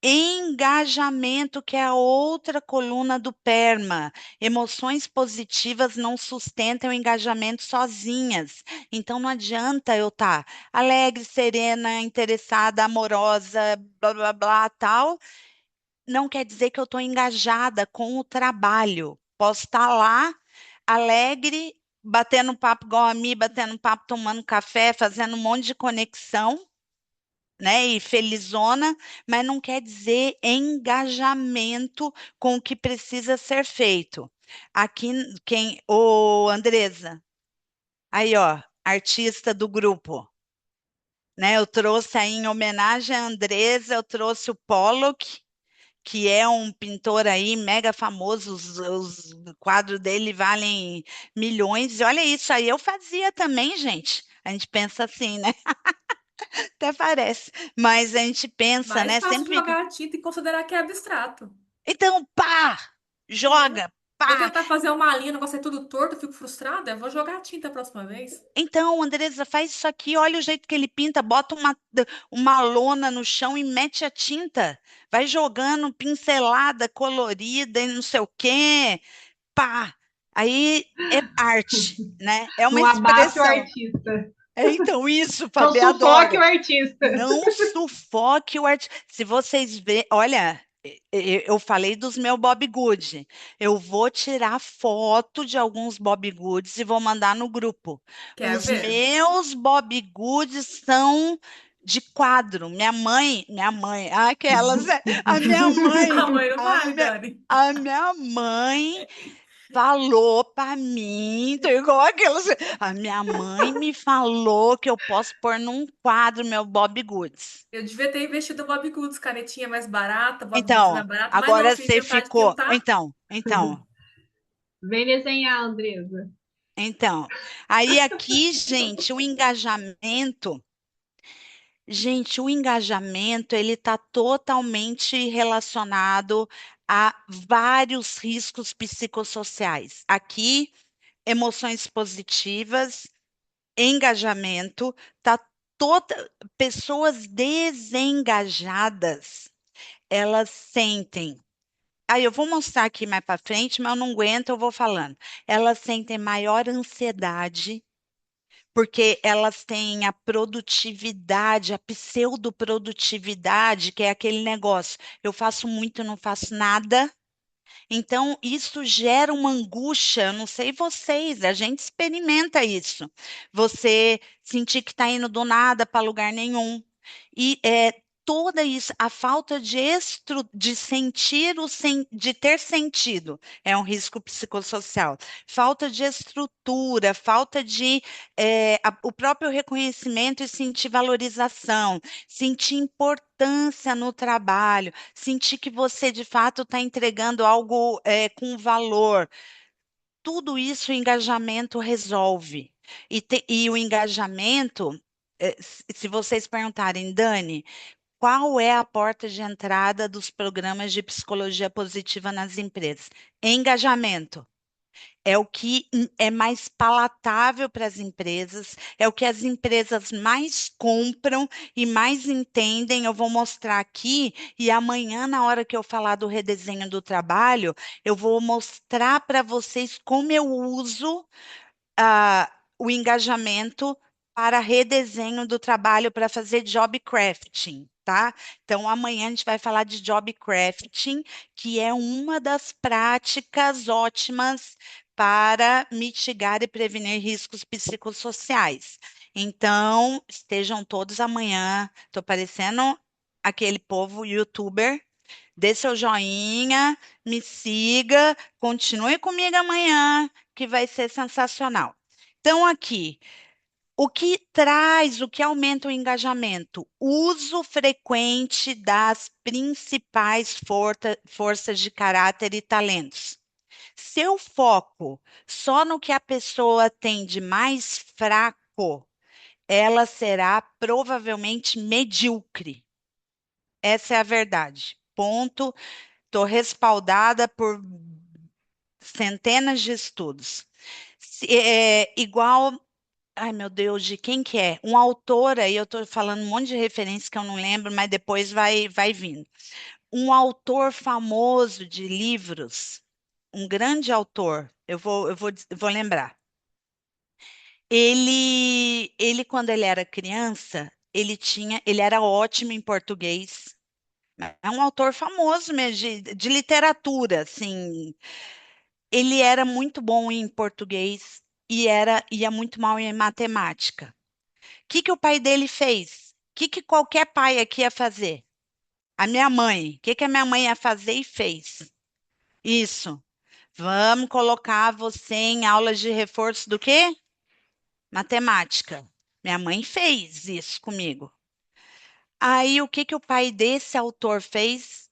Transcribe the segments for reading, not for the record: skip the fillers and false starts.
Engajamento, que é a outra coluna do PERMA. Emoções positivas não sustentam o engajamento sozinhas. Então, não adianta eu estar alegre, serena, interessada, amorosa, blá, blá, blá, tal. Não quer dizer que eu estou engajada com o trabalho. Posso estar lá, alegre, batendo papo igual a mim, batendo papo, tomando café, fazendo um monte de conexão, né, e felizona, mas não quer dizer engajamento com o que precisa ser feito. Aqui, Andresa, aí, ó, artista do grupo, né, eu trouxe aí em homenagem à Andresa, eu trouxe o Pollock, que é um pintor aí mega famoso, os quadros dele valem milhões, e olha isso aí, eu fazia também, gente. A gente pensa assim, né? Até parece, mas a gente pensa, Mais né? fácil Sempre. jogar a tinta e considerar que é abstrato. Então, pá! É. Joga, Eu pá! tentar fazer uma linha, o negócio é tudo torto, eu fico frustrada. Eu vou jogar a tinta a próxima vez. Então, Andresa, faz isso aqui, olha o jeito que ele pinta, bota uma lona no chão e mete a tinta. Vai jogando pincelada, colorida e não sei o quê. Pá! Aí é arte, né? É uma Não abate o expressão. artista. É, então, isso, Não Fabi, sufoque adoro. o artista. Não sufoque o artista. Se vocês verem, olha, eu falei dos meus Bob Good. Eu vou tirar foto de alguns Bob Goods e vou mandar no grupo. Quer Os ver? meus Bob Goods são de quadro. Aquelas, a minha mãe, A mãe não a vale, minha, Dani. a minha mãe falou para mim, tô igual aquelas. A minha mãe me falou que eu posso pôr num quadro meu Bob Goods. Eu devia ter investido no Bob Goods, canetinha mais barata, Bob Goods Então, mais barato, mas não, agora fiquei com você vontade de ficou. pintar. Vem desenhar, Andresa. Então. Aí aqui, gente, o engajamento ele está totalmente relacionado a vários riscos psicossociais. Aqui, emoções positivas, engajamento, tá toda pessoas desengajadas, elas sentem. Aí eu vou mostrar aqui mais para frente, mas eu não aguento, eu vou falando. Elas sentem maior ansiedade, porque elas têm a produtividade, a pseudoprodutividade, que é aquele negócio. Eu faço muito, não faço nada. Então, isso gera uma angústia, eu não sei vocês, a gente experimenta isso. Você sentir que está indo do nada para lugar nenhum. E toda isso, a falta de sentir de ter sentido é um risco psicossocial. Falta de estrutura, falta de o próprio reconhecimento e sentir valorização, sentir importância no trabalho, sentir que você de fato está entregando algo com valor. Tudo isso o engajamento resolve. E o engajamento, se vocês perguntarem, Dani, qual é a porta de entrada dos programas de psicologia positiva nas empresas? Engajamento. É o que é mais palatável para as empresas, é o que as empresas mais compram e mais entendem. Eu vou mostrar aqui, e amanhã, na hora que eu falar do redesenho do trabalho, eu vou mostrar para vocês como eu uso o engajamento para redesenho do trabalho, para fazer job crafting, tá? Então, amanhã a gente vai falar de job crafting, que é uma das práticas ótimas para mitigar e prevenir riscos psicossociais. Então, estejam todos amanhã. Estou parecendo aquele povo youtuber. Dê seu joinha, me siga, continue comigo amanhã, que vai ser sensacional. Então, aqui, o que aumenta o engajamento? Uso frequente das principais forças de caráter e talentos. Se eu foco só no que a pessoa tem de mais fraco, ela será provavelmente medíocre. Essa é a verdade. Ponto. Estou respaldada por centenas de estudos. Igual, ai meu Deus, de quem que é? Um autor aí, eu estou falando um monte de referência que eu não lembro, mas depois vai vindo. um autor famoso de livros, um grande autor, eu vou lembrar. Quando ele era criança, ele era ótimo em português. É um autor famoso mesmo, de literatura, assim. Ele era muito bom em português e ia muito mal em matemática. O que que o pai dele fez? O que que qualquer pai aqui ia fazer? A minha mãe. O que que a minha mãe ia fazer e fez? Isso. Vamos colocar você em aulas de reforço do quê? Matemática. Minha mãe fez isso comigo. Aí, o que que o pai desse autor fez?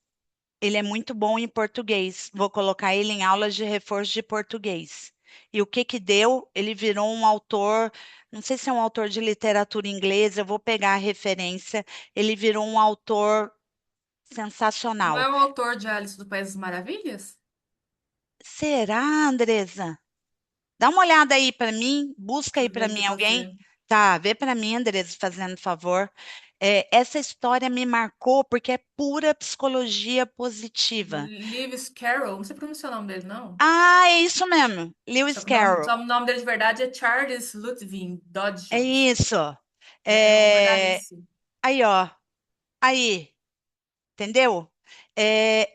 Ele é muito bom em português. Vou colocar ele em aulas de reforço de português. E o que que deu? Ele virou um autor, não sei se é um autor de literatura inglesa, eu vou pegar a referência. Ele virou um autor Não sensacional. é o autor de Alice do País das Maravilhas? Será, Andresa? Dá uma olhada aí para mim, busca aí Deixa eu ver para aqui mim pra alguém. você. Tá, vê para mim, Andresa, fazendo favor. Essa história me marcou porque é pura psicologia positiva. Lewis Carroll, não sei pronunciar o nome dele, não. Ah, é isso mesmo, Só Lewis que o nome, Carroll. só o nome dele de verdade é Charles Ludwig Dodge É Jones. isso. É um É, jornalista. aí, ó. Aí. Entendeu? É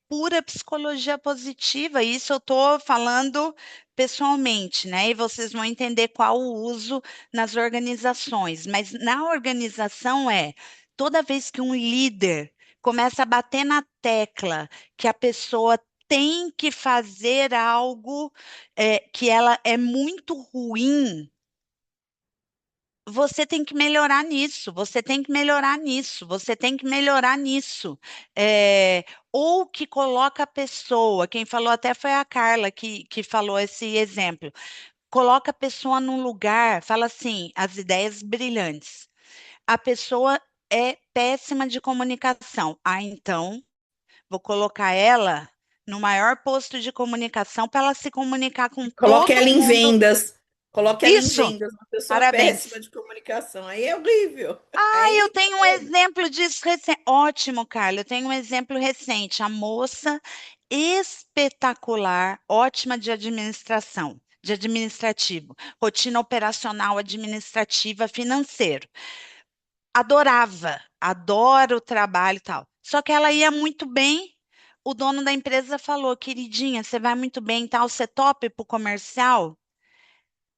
pura psicologia positiva. Isso eu estou falando pessoalmente, né? E vocês vão entender qual o uso nas organizações. Mas na organização toda vez que um líder começa a bater na tecla que a pessoa tem que fazer algo que ela é muito ruim, você tem que melhorar nisso, você tem que melhorar nisso, você tem que melhorar nisso. Ou que coloca a pessoa, quem falou até foi a Carla que falou esse exemplo. Coloca a pessoa num lugar, fala assim, as ideias brilhantes. A pessoa é péssima de comunicação. Ah, então vou colocar ela no maior posto de comunicação para ela se comunicar com Coloque todo ela em mundo. vendas. Coloque ela em Isso, vendas, uma pessoa péssima parabéns. de comunicação. Aí é horrível. Eu Aí, tenho um exemplo disso recente. Ótimo, Carla. Eu tenho um exemplo recente. A moça espetacular, ótima de administração, de administrativo, rotina operacional, administrativa, financeiro. Adorava, adora o trabalho e tal. Só que ela ia muito bem. O dono da empresa falou: queridinha, você vai muito bem e tal, você topa para o comercial?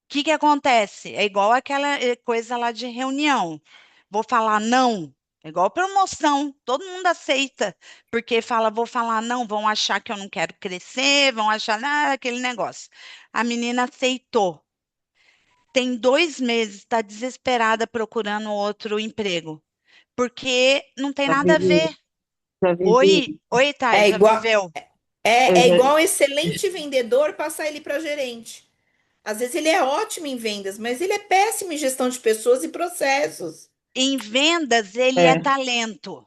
Que acontece? É igual aquela coisa lá de reunião. Vou falar não. É igual promoção, todo mundo aceita, porque fala, vou falar não, vão achar que eu não quero crescer, vão achar aquele negócio. A menina aceitou. Tem 2 meses, está desesperada procurando outro emprego, porque não tem Já nada a vivi, ver. já vivi. Oi, Thay, é já igual, viveu? Eu é já, igual um excelente vendedor passar ele para gerente. Às vezes ele é ótimo em vendas, mas ele é péssimo em gestão de pessoas e processos. Em vendas, ele é é, talento.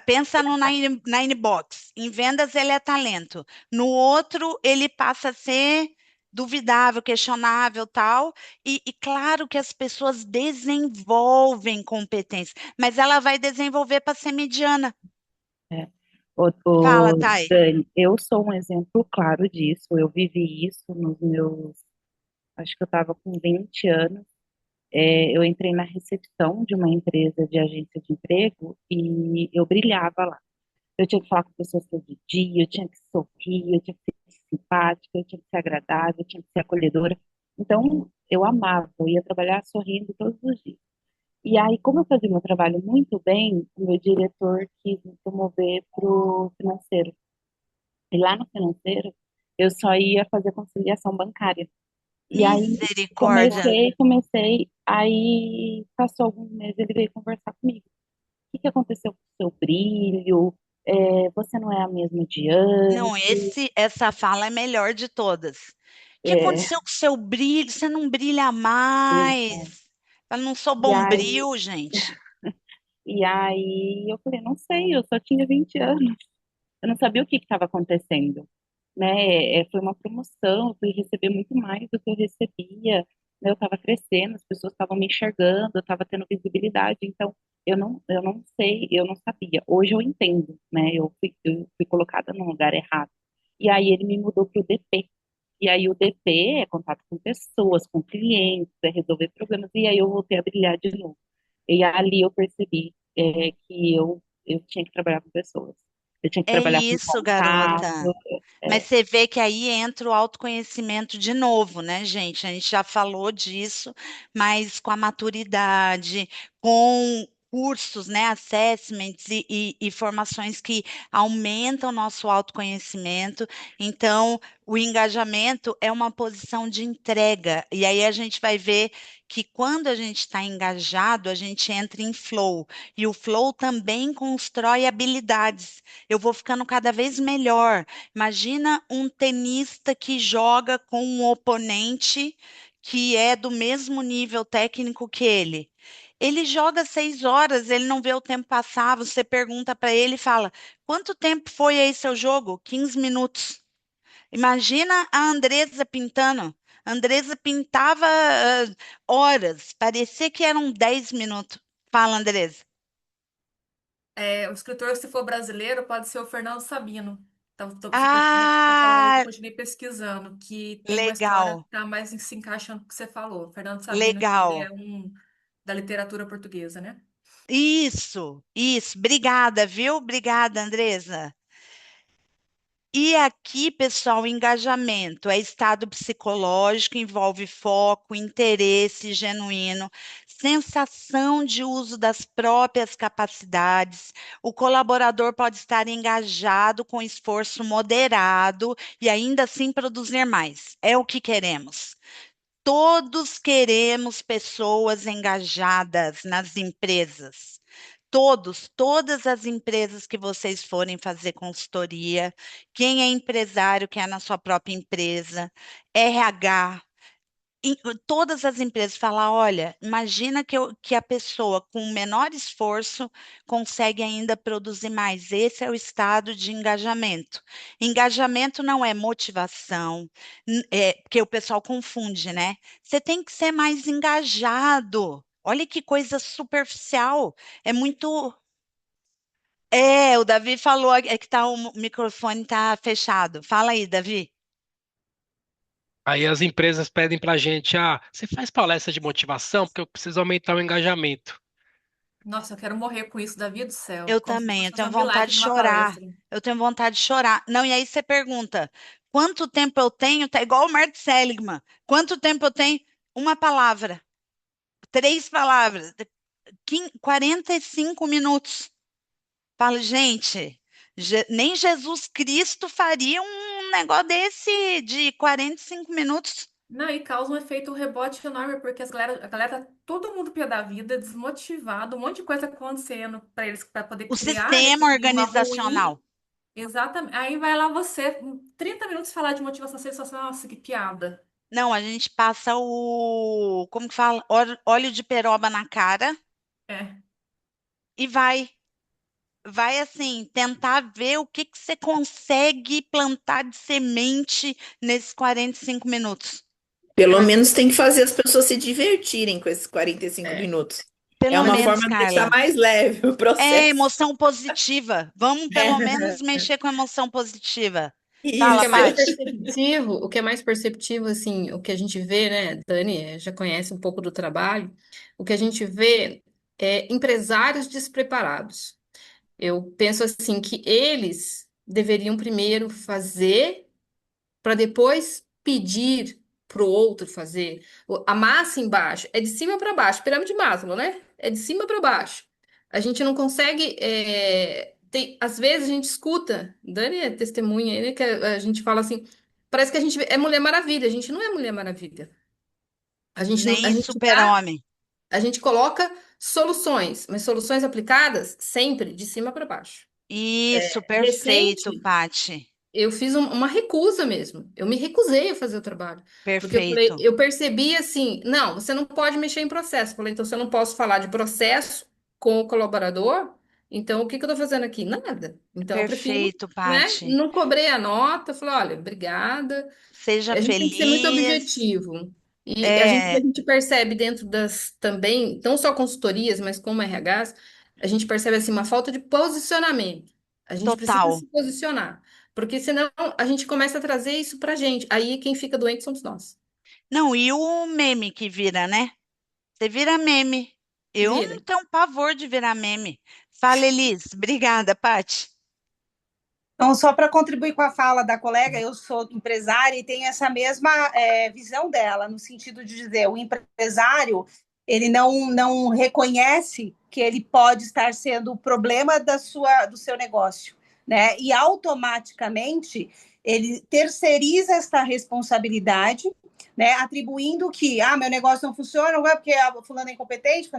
Pensa no Nine Box. Em vendas, ele é talento. No outro, ele passa a ser duvidável, questionável, tal. E claro que as pessoas desenvolvem competência, mas ela vai desenvolver para ser mediana. é. Fala, O Thay. Dani, eu sou um exemplo claro disso. Eu vivi isso nos meus, acho que eu estava com 20 anos. Eu entrei na recepção de uma empresa de agência de emprego e eu brilhava lá. Eu tinha que falar com pessoas todo dia, eu tinha que sorrir, eu tinha que ser simpática, eu tinha que ser agradável, eu tinha que ser acolhedora. Então, eu amava, eu ia trabalhar sorrindo todos os dias. E aí, como eu fazia meu trabalho muito bem, o meu diretor quis me promover para o financeiro. E lá no financeiro, eu só ia fazer conciliação bancária. E aí, Misericórdia. aí passou alguns meses, ele veio conversar comigo. O que aconteceu com o seu brilho? Você não é a mesma de Não, antes? essa fala é melhor de todas. O que É, aconteceu com o seu brilho? Você não brilha exato. mais. Eu não sou E aí, bombril, gente. eu falei, não sei, eu só tinha 20 anos. Eu não sabia o que estava acontecendo, né? Foi uma promoção, eu fui receber muito mais do que eu recebia, né? Eu estava crescendo, as pessoas estavam me enxergando, eu estava tendo visibilidade, então eu não sei, eu não sabia. Hoje eu entendo, né? Eu fui colocada no lugar errado. E aí ele me mudou para o DP. E aí o DP é contato com pessoas, com clientes, é resolver problemas. E aí eu voltei a brilhar de novo. E ali eu percebi que eu tinha que trabalhar com pessoas. Eu tinha que É trabalhar com isso, contato. garota. Mas É, você vê que aí entra o autoconhecimento de novo, né, gente? A gente já falou disso, mas com a maturidade, com cursos, né, assessments e formações que aumentam o nosso autoconhecimento. Então, o engajamento é uma posição de entrega. E aí a gente vai ver que quando a gente está engajado, a gente entra em flow. E o flow também constrói habilidades. Eu vou ficando cada vez melhor. Imagina um tenista que joga com um oponente que é do mesmo nível técnico que ele. Ele joga 6 horas, ele não vê o tempo passar. Você pergunta para ele e fala: quanto tempo foi aí seu jogo? 15 minutos. Imagina a Andresa pintando. A Andresa pintava horas, parecia que eram 10 minutos. Fala, Andresa. O escritor, se for brasileiro, pode ser o Fernando Sabino. Então, você tá falando isso, eu Ah, continuei pesquisando, que tem uma história legal, que tá mais se encaixa com o que você falou. Fernando Sabino, que ele legal. é da literatura portuguesa, né? Isso. Obrigada, viu? Obrigada, Andresa. E aqui, pessoal, engajamento é estado psicológico, envolve foco, interesse genuíno, sensação de uso das próprias capacidades. O colaborador pode estar engajado com esforço moderado e ainda assim produzir mais. É o que queremos. Todos queremos pessoas engajadas nas empresas. Todas as empresas que vocês forem fazer consultoria, quem é empresário, quem é na sua própria empresa, RH, todas as empresas falar, olha, imagina que a pessoa com menor esforço consegue ainda produzir mais. Esse é o estado de engajamento. Engajamento não é motivação, porque o pessoal confunde, né? Você tem que ser mais engajado. Olha que coisa superficial. É muito. O Davi falou que o microfone está fechado. Fala aí, Davi. Aí as empresas pedem pra gente, você faz palestra de motivação porque eu preciso aumentar o engajamento. Nossa, eu quero morrer com isso, Davi do céu. Eu Como se também, fosse eu fazer tenho um vontade milagre de numa chorar. palestra. Eu tenho vontade de chorar. Não, e aí você pergunta, quanto tempo eu tenho? Tá igual o Mert Seligman. Quanto tempo eu tenho? Uma palavra, 3 palavras, 45 minutos. Falo, gente, nem Jesus Cristo faria um negócio desse de 45 minutos. Não, e causa um efeito rebote enorme, porque a galera tá todo mundo pé da vida, desmotivado, um monte de coisa acontecendo para eles para poder O criar sistema esse clima organizacional. ruim. Exatamente. Aí vai lá você, 30 minutos falar de motivação, você fala assim, nossa, que piada. Não, a gente passa como que fala? Óleo de peroba na cara É. e vai assim, tentar ver o que que você consegue plantar de semente nesses 45 minutos. Pelo Mas menos tem que fazer as pessoas se divertirem com esses 45 é, minutos. É Pelo uma menos, forma de deixar Carla. mais leve o É processo. emoção positiva. Vamos pelo menos mexer com emoção positiva. O que Fala, é Isso. mais Paty. perceptivo, o que é mais perceptivo, assim, o que a gente vê, né, Dani, já conhece um pouco do trabalho, o que a gente vê é empresários despreparados. Eu penso assim que eles deveriam primeiro fazer para depois pedir para o outro fazer. A massa embaixo é de cima para baixo, pirâmide de Maslow, né? É de cima para baixo. A gente não consegue. Às vezes a gente escuta, Dani é testemunha aí, né? Que a gente fala assim, parece que a gente é Mulher Maravilha. A gente não é Mulher Maravilha. A gente não, Nem super-homem. a gente coloca soluções, mas soluções aplicadas sempre de cima para baixo. Isso, perfeito, Recente, Paty. eu fiz uma recusa mesmo. Eu me recusei a fazer o trabalho. Porque eu falei, Perfeito. eu percebi assim, não, você não pode mexer em processo. Eu falei, então se eu não posso falar de processo com o colaborador, então o que que eu estou fazendo aqui? Nada. Então eu prefiro, Perfeito, né? Paty. Não cobrei a nota, falei, olha, obrigada. Seja A gente tem que ser muito feliz. objetivo. E a É, gente percebe dentro das também, não só consultorias, mas como RHs, a gente percebe assim uma falta de posicionamento. A gente precisa Total. se posicionar, porque senão a gente começa a trazer isso pra gente. Aí quem fica doente somos nós. Não, e o meme que vira, né? Você vira meme. Eu Vira. não tenho pavor de virar meme. Fala, Elis. Obrigada, Paty. Então, só para contribuir com a fala da colega, eu sou empresária e tenho essa mesma visão dela, no sentido de dizer, o empresário, ele não reconhece que ele pode estar sendo o problema do seu negócio, né? E automaticamente ele terceiriza esta responsabilidade, né? Atribuindo que, meu negócio não funciona, não é porque a fulana é incompetente,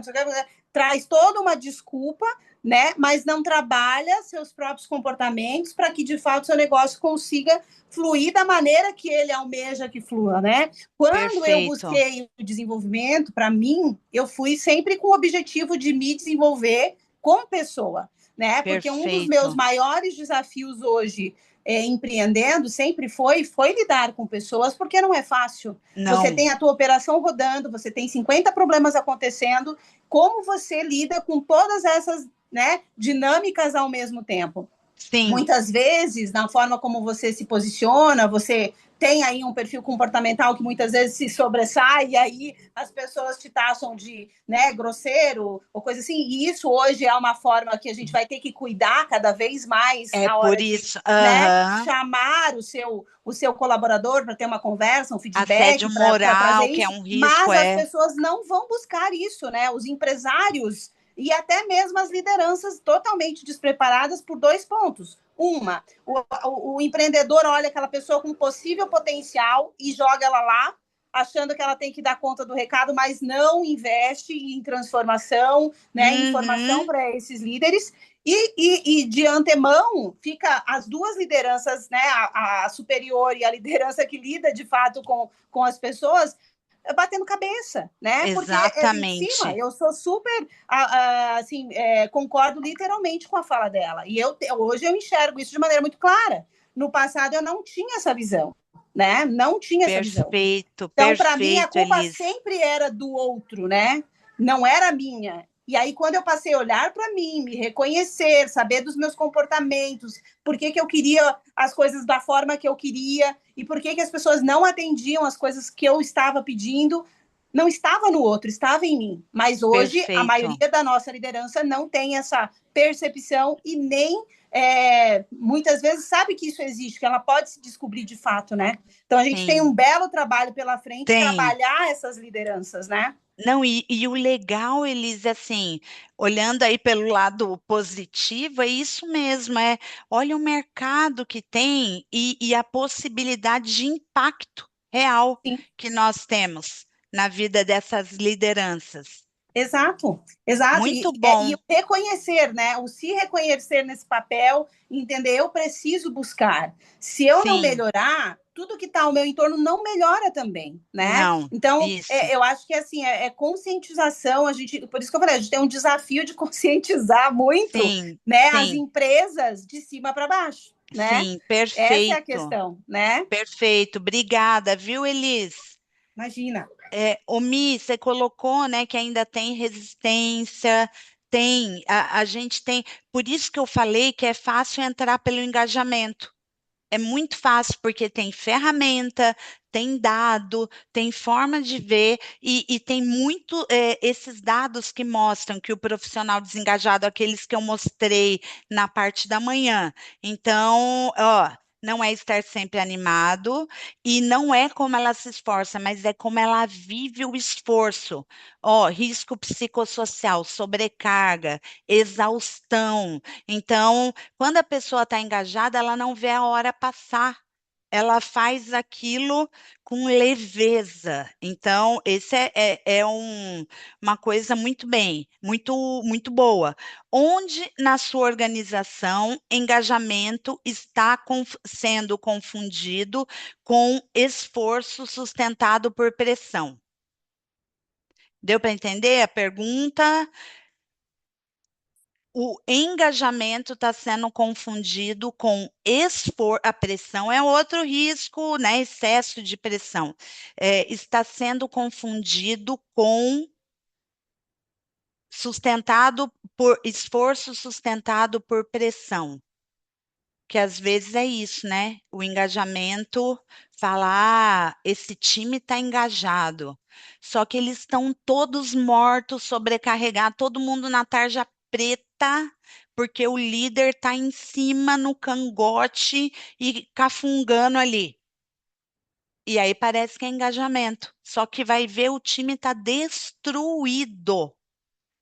traz toda uma desculpa, né? Mas não trabalha seus próprios comportamentos para que de fato seu negócio consiga fluir da maneira que ele almeja que flua, né? Quando eu Perfeito. busquei o desenvolvimento, para mim, eu fui sempre com o objetivo de me desenvolver como pessoa, né? Porque um dos meus Perfeito. maiores desafios hoje empreendendo sempre foi lidar com pessoas, porque não é fácil. Você Não. tem a tua operação rodando, você tem 50 problemas acontecendo, como você lida com todas essas, né, dinâmicas ao mesmo tempo? Sim. Muitas vezes, na forma como você se posiciona, você tem aí um perfil comportamental que muitas vezes se sobressai, e aí as pessoas te taxam de, né, grosseiro ou coisa assim. E isso hoje é uma forma que a gente vai ter que cuidar cada vez mais É na por hora de, isso. né, Aham. chamar o seu colaborador para ter uma conversa, um Assédio feedback, para trazer moral, que é isso, um risco, mas as é. pessoas não vão buscar isso, né? Os empresários e até mesmo as lideranças totalmente despreparadas por dois pontos. Uma, o empreendedor olha aquela pessoa com possível potencial e joga ela lá, achando que ela tem que dar conta do recado, mas não investe em transformação, né, em formação Uhum. para esses líderes. E de antemão, fica as duas lideranças, né, a superior e a liderança que lida de fato com as pessoas, batendo cabeça, né? Porque é em cima, Exatamente. eu sou super, assim, concordo literalmente com a fala dela. E hoje eu enxergo isso de maneira muito clara. No passado eu não tinha essa visão, né? Não tinha essa visão. Perfeito, Então, para mim, a perfeito, culpa Elis. sempre era do outro, né? Não era minha. E aí, quando eu passei a olhar para mim, me reconhecer, saber dos meus comportamentos, por que eu queria as coisas da forma que eu queria e por que as pessoas não atendiam as coisas que eu estava pedindo, não estava no outro, estava em mim. Mas hoje, a Perfeito. maioria da nossa liderança não tem essa percepção e nem muitas vezes sabe que isso existe, que ela pode se descobrir de fato, né? Então a gente tem Sim, um belo trabalho pela frente, tem. trabalhar essas lideranças, né? Não, e o legal, Elis, assim, olhando aí pelo lado positivo, é isso mesmo, olha o mercado que tem e a possibilidade de impacto real Sim. que nós temos na vida dessas lideranças. Exato, exato. Muito E bom. o reconhecer, né? O se reconhecer nesse papel, entender, eu preciso buscar. Se eu não Sim, melhorar, tudo que está ao meu entorno não melhora também, né? não, Então, isso. eu acho que assim, conscientização, por isso que eu falei, a gente tem um desafio de conscientizar muito, Sim, né, as sim, empresas de cima para baixo, né? sim, Essa é a perfeito, questão, né? perfeito. Obrigada, viu, Elis? Imagina. Mi, você colocou, né, que ainda tem resistência, a gente tem, por isso que eu falei que é fácil entrar pelo engajamento. É muito fácil, porque tem ferramenta, tem dado, tem forma de ver, e tem muito esses dados que mostram que o profissional desengajado, aqueles que eu mostrei na parte da manhã. Então, ó, não é estar sempre animado, e não é como ela se esforça, mas é como ela vive o esforço. Ó, risco psicossocial, sobrecarga, exaustão. Então, quando a pessoa está engajada, ela não vê a hora passar. Ela faz aquilo com leveza. Então, esse uma coisa muito bem, muito boa. Onde na sua organização engajamento está sendo confundido com esforço sustentado por pressão? Deu para entender a pergunta? O engajamento está sendo confundido com a pressão é outro risco, né? Excesso de pressão. Está sendo confundido com sustentado por esforço sustentado por pressão, que às vezes é isso, né? O engajamento fala, esse time está engajado, só que eles estão todos mortos, sobrecarregados, todo mundo na tarja preta, porque o líder está em cima no cangote e cafungando ali. E aí parece que é engajamento, só que vai ver o time está destruído,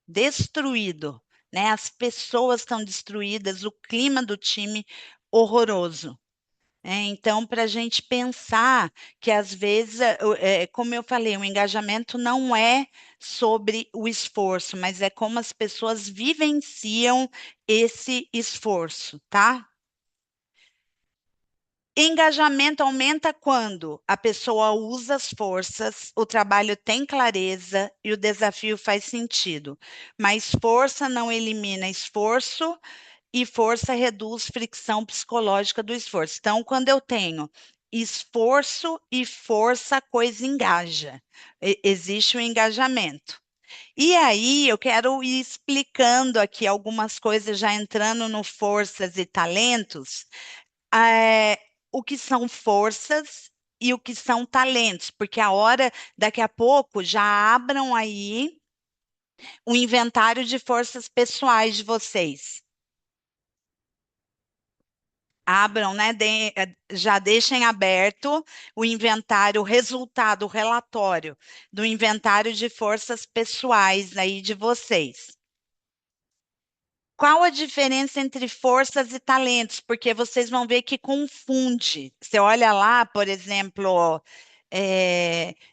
destruído, né? As pessoas estão destruídas, o clima do time horroroso. Então, para a gente pensar que às vezes, como eu falei, o engajamento não é sobre o esforço, mas é como as pessoas vivenciam esse esforço, tá? Engajamento aumenta quando a pessoa usa as forças, o trabalho tem clareza e o desafio faz sentido. Mas força não elimina esforço e força reduz fricção psicológica do esforço. Então, quando eu tenho esforço e força, a coisa engaja. Existe o engajamento. E aí, eu quero ir explicando aqui algumas coisas, já entrando no forças e talentos, é, o que são forças e o que são talentos, porque a hora, daqui a pouco, já abram aí o inventário de forças pessoais de vocês. Abram, né? Já deixem aberto o inventário, o resultado, o relatório do inventário de forças pessoais aí de vocês. Qual a diferença entre forças e talentos? Porque vocês vão ver que confunde. Você olha lá, por exemplo,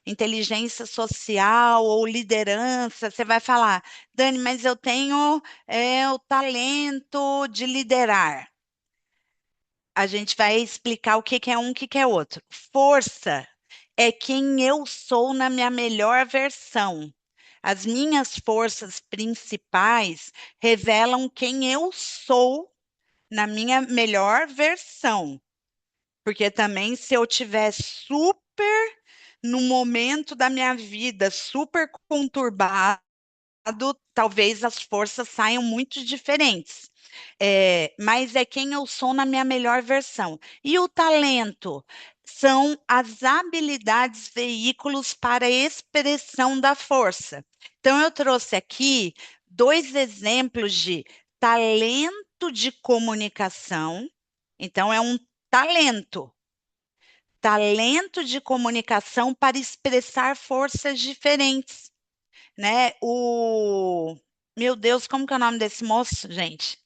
inteligência social ou liderança, você vai falar, Dani, mas eu tenho o talento de liderar. A gente vai explicar o que que é um, o que que é outro. Força é quem eu sou na minha melhor versão. As minhas forças principais revelam quem eu sou na minha melhor versão. Porque também, se eu tiver super no momento da minha vida, super conturbado, talvez as forças saiam muito diferentes. Mas é quem eu sou na minha melhor versão. E o talento são as habilidades, veículos para a expressão da força. Então, eu trouxe aqui 2 exemplos de talento de comunicação. Então, é um talento. Talento de comunicação para expressar forças diferentes, né? Meu Deus, como que é o nome desse moço, gente?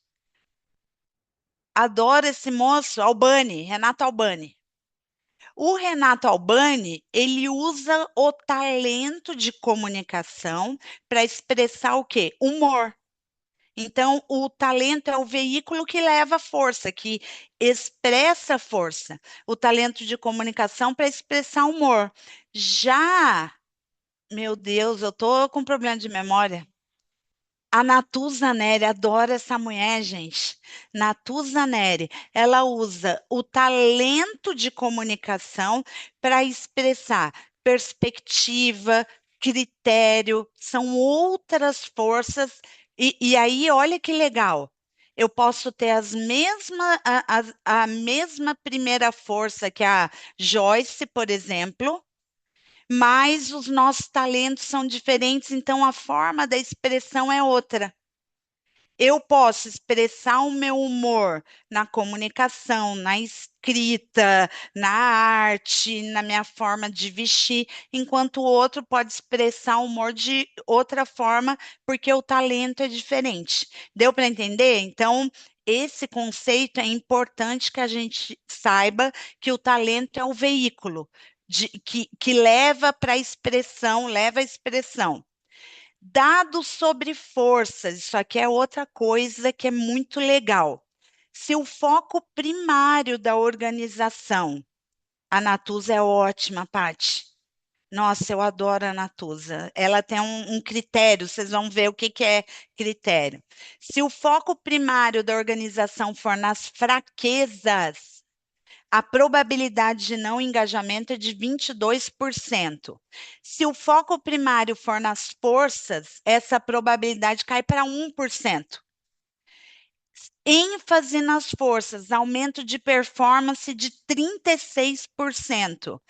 Adoro esse moço, Albani, Renato Albani. O Renato Albani, ele usa o talento de comunicação para expressar o quê? Humor. Então, o talento é o veículo que leva força, que expressa força. O talento de comunicação para expressar humor. Já, meu Deus, eu tô com problema de memória. A Natuza Neri, adoro essa mulher, gente. Natuza Neri, ela usa o talento de comunicação para expressar perspectiva, critério, são outras forças. E aí, olha que legal. Eu posso ter a mesma primeira força que a Joyce, por exemplo, mas os nossos talentos são diferentes, então a forma da expressão é outra. Eu posso expressar o meu humor na comunicação, na escrita, na arte, na minha forma de vestir, enquanto o outro pode expressar o humor de outra forma, porque o talento é diferente. Deu para entender? Então, esse conceito é importante que a gente saiba que o talento é o veículo que leva para a expressão, leva à expressão. Dados sobre forças, isso aqui é outra coisa que é muito legal. Se o foco primário da organização, a Natuza é ótima, Paty. Nossa, eu adoro a Natuza. Ela tem um critério, vocês vão ver o que que é critério. Se o foco primário da organização for nas fraquezas, a probabilidade de não engajamento é de 22%. Se o foco primário for nas forças, essa probabilidade cai para 1%. ênfase nas forças, aumento de performance de 36%.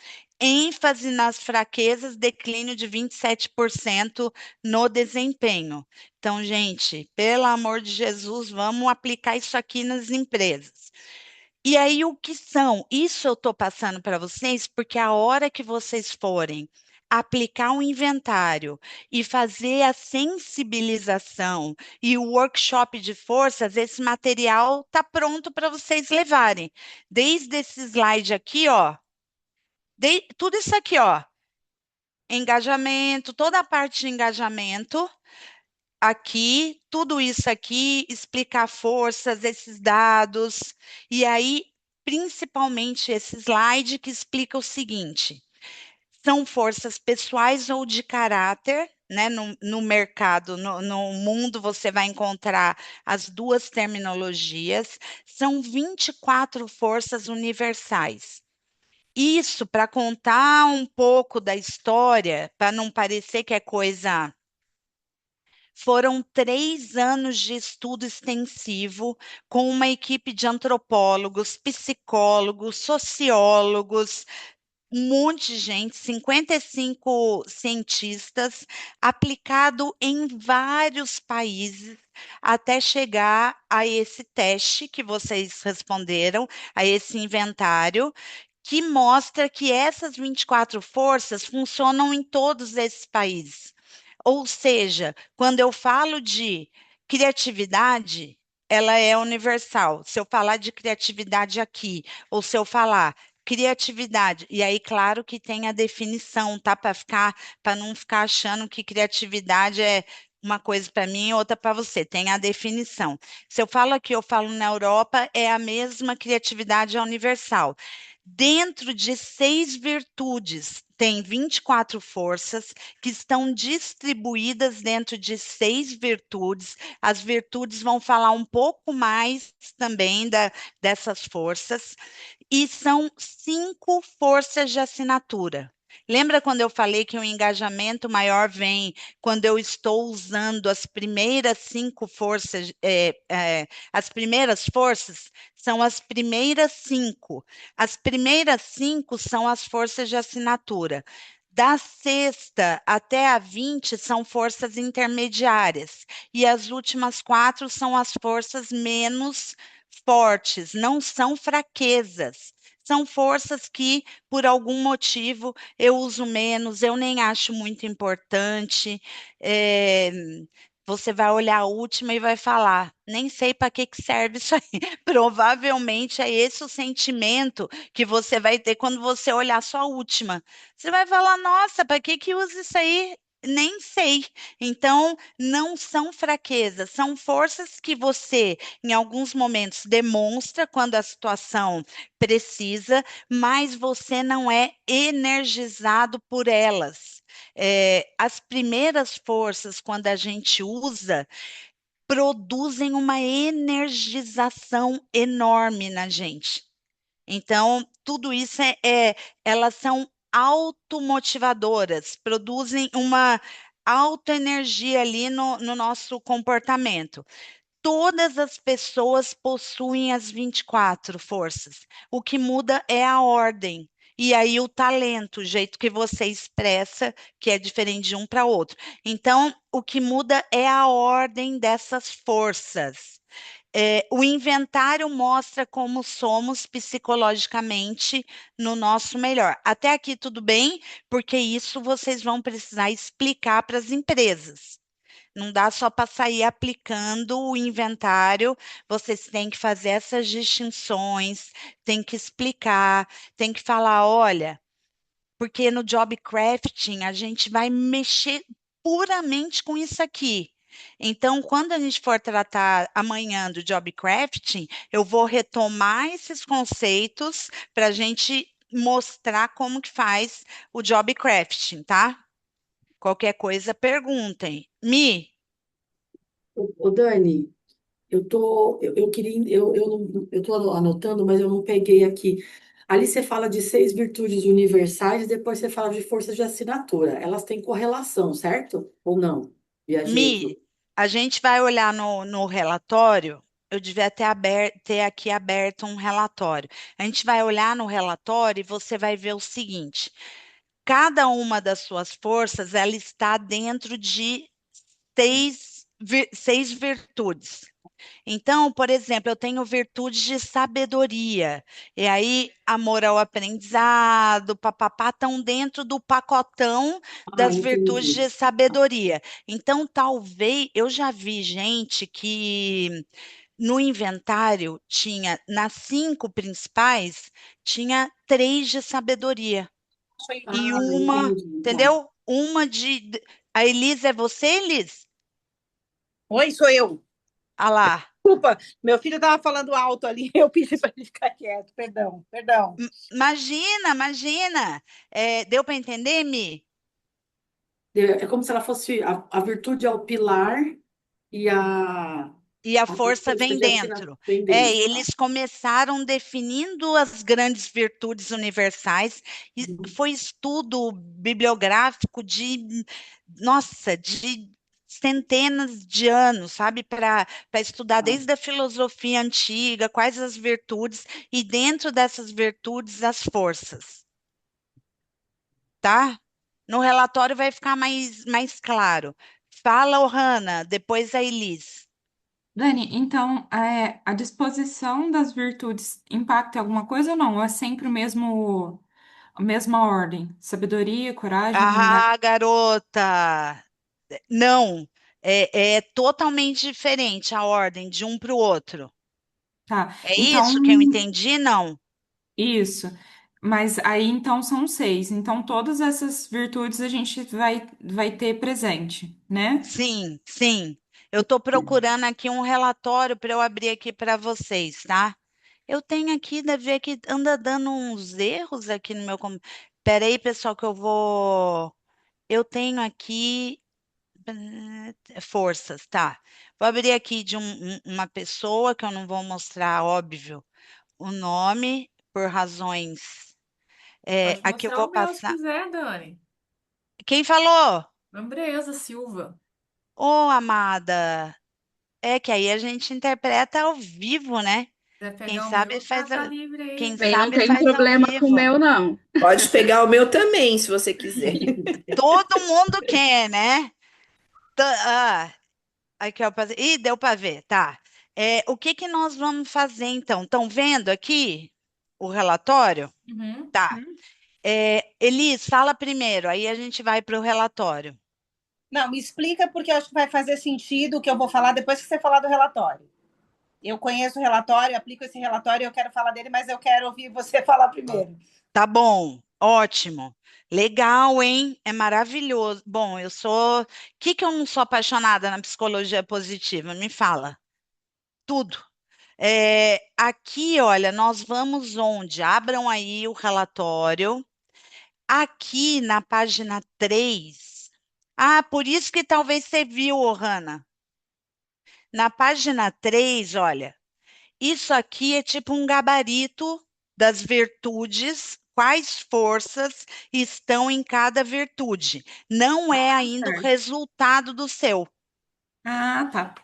ênfase nas fraquezas, declínio de 27% no desempenho. Então, gente, pelo amor de Jesus, vamos aplicar isso aqui nas empresas. E aí, o que são? Isso eu estou passando para vocês, porque a hora que vocês forem aplicar um inventário e fazer a sensibilização e o workshop de forças, esse material está pronto para vocês levarem. Desde esse slide aqui, ó, tudo isso aqui, ó, engajamento, toda a parte de engajamento, aqui, tudo isso aqui, explicar forças, esses dados, e aí, principalmente esse slide que explica o seguinte: são forças pessoais ou de caráter, né? No mercado, no mundo, você vai encontrar as duas terminologias, são 24 forças universais. Isso para contar um pouco da história, para não parecer que é coisa. Foram 3 anos de estudo extensivo com uma equipe de antropólogos, psicólogos, sociólogos, um monte de gente, 55 cientistas, aplicado em vários países, até chegar a esse teste que vocês responderam, a esse inventário, que mostra que essas 24 forças funcionam em todos esses países. Ou seja, quando eu falo de criatividade, ela é universal. Se eu falar de criatividade aqui, ou se eu falar criatividade, e aí, claro que tem a definição, tá? Para não ficar achando que criatividade é uma coisa para mim e outra para você, tem a definição. Se eu falo aqui, eu falo na Europa, é a mesma criatividade universal. Dentro de 6 virtudes, tem 24 forças que estão distribuídas dentro de 6 virtudes. As virtudes vão falar um pouco mais também dessas forças, e são 5 forças de assinatura. Lembra quando eu falei que o engajamento maior vem quando eu estou usando as primeiras 5 forças, as primeiras forças são as primeiras 5. As primeiras 5 são as forças de assinatura. Da sexta até a 20 são forças intermediárias, e as últimas 4 são as forças menos fortes, não são fraquezas. São forças que, por algum motivo, eu uso menos, eu nem acho muito importante. É, você vai olhar a última e vai falar, nem sei para que serve isso aí. Provavelmente é esse o sentimento que você vai ter quando você olhar só a última. Você vai falar, nossa, para que usa isso aí? Nem sei. Então, não são fraquezas, são forças que você, em alguns momentos, demonstra quando a situação precisa, mas você não é energizado por elas. As primeiras forças, quando a gente usa, produzem uma energização enorme na gente. Então, tudo isso elas são automotivadoras, produzem uma autoenergia ali no nosso comportamento. Todas as pessoas possuem as 24 forças. O que muda é a ordem. E aí o talento, o jeito que você expressa, que é diferente de um para outro. Então, o que muda é a ordem dessas forças. O inventário mostra como somos psicologicamente no nosso melhor. Até aqui tudo bem, porque isso vocês vão precisar explicar para as empresas. Não dá só para sair aplicando o inventário, vocês têm que fazer essas distinções, tem que explicar, tem que falar, olha, porque no job crafting a gente vai mexer puramente com isso aqui. Então, quando a gente for tratar amanhã do job crafting, eu vou retomar esses conceitos para a gente mostrar como que faz o job crafting, tá? Qualquer coisa, perguntem. Mi, Ô, Dani, eu queria, eu tô anotando, mas eu não peguei aqui. Ali você fala de 6 virtudes universais e depois você fala de forças de assinatura. Elas têm correlação, certo? Ou não? Viajei aqui. Mi, a gente vai olhar no relatório. Eu devia ter aqui aberto um relatório. A gente vai olhar no relatório e você vai ver o seguinte: cada uma das suas forças, ela está dentro de seis virtudes. Então, por exemplo, eu tenho virtudes de sabedoria, e aí amor ao aprendizado, papapá, estão dentro do pacotão Ah, das virtudes entendi. de sabedoria. Então, talvez, eu já vi gente que no inventário tinha, nas cinco principais, tinha três de sabedoria, e Ah, uma, entendi. Tá. entendeu? Uma de. A Elis é você, Elis? Oi, sou eu. Ah lá. Desculpa, meu filho estava falando alto ali, eu pedi para ele ficar quieto. Perdão, perdão. Imagina, imagina. É, deu para entender, Mi? É como se ela fosse a virtude é o pilar e E a a força força vem de assinatura dentro. vem É, dentro. Tá. eles começaram definindo as grandes virtudes universais, e Uhum. foi estudo bibliográfico de, nossa, de centenas de anos, sabe, para estudar Tá. desde a filosofia antiga, quais as virtudes, e dentro dessas virtudes, as forças, tá? No relatório vai ficar mais claro. Fala, Ohana, depois a Elis. Dani, então, a disposição das virtudes impacta alguma coisa ou não? Ou é sempre a mesma ordem? Sabedoria, coragem, humildade. Ah, garota! Não, é totalmente diferente a ordem de um para o outro. Tá. É Então, isso que eu entendi? Não. isso. Mas aí então são 6. Então, todas essas virtudes a gente vai ter presente, né? Sim, sim. Eu estou procurando aqui um relatório para eu abrir aqui para vocês, tá? Eu tenho aqui, deve ver que anda dando uns erros aqui no meu. Pera aí, pessoal, que eu vou. Eu tenho aqui. Forças, tá. Vou abrir aqui de uma pessoa que eu não vou mostrar, óbvio, o nome, por razões. Pode Aqui eu mostrar vou o meu se passar. quiser, Dani. Quem falou? Andresa Silva. Ô, amada. É que aí a gente interpreta ao vivo, né? Se quiser Quem pegar o sabe meu, tá, faz, tá livre quem aí. Bem, não sabe tem faz ao problema com o vivo. meu, não. Pode pegar o meu também, se você quiser. Todo mundo quer, né? Ah, aqui, ó, ih, deu para ver, tá. O que que nós vamos fazer então? Estão vendo aqui o relatório? Uhum. Tá. Elis, fala primeiro, aí a gente vai para o relatório. Não, me explica porque eu acho que vai fazer sentido o que eu vou falar depois que você falar do relatório. Eu conheço o relatório, aplico esse relatório, eu quero falar dele, mas eu quero ouvir você falar primeiro. Tá bom, ótimo. Legal, hein? É maravilhoso. Bom, O que eu não sou apaixonada na psicologia positiva? Me fala. Tudo. Aqui, olha, nós vamos onde? Abram aí o relatório. Aqui na página 3. Ah, por isso que talvez você viu, Ohana. Na página 3, olha. Isso aqui é tipo um gabarito das virtudes, quais forças estão em cada virtude. Não é ainda o Certo. resultado do seu, Ah, tá.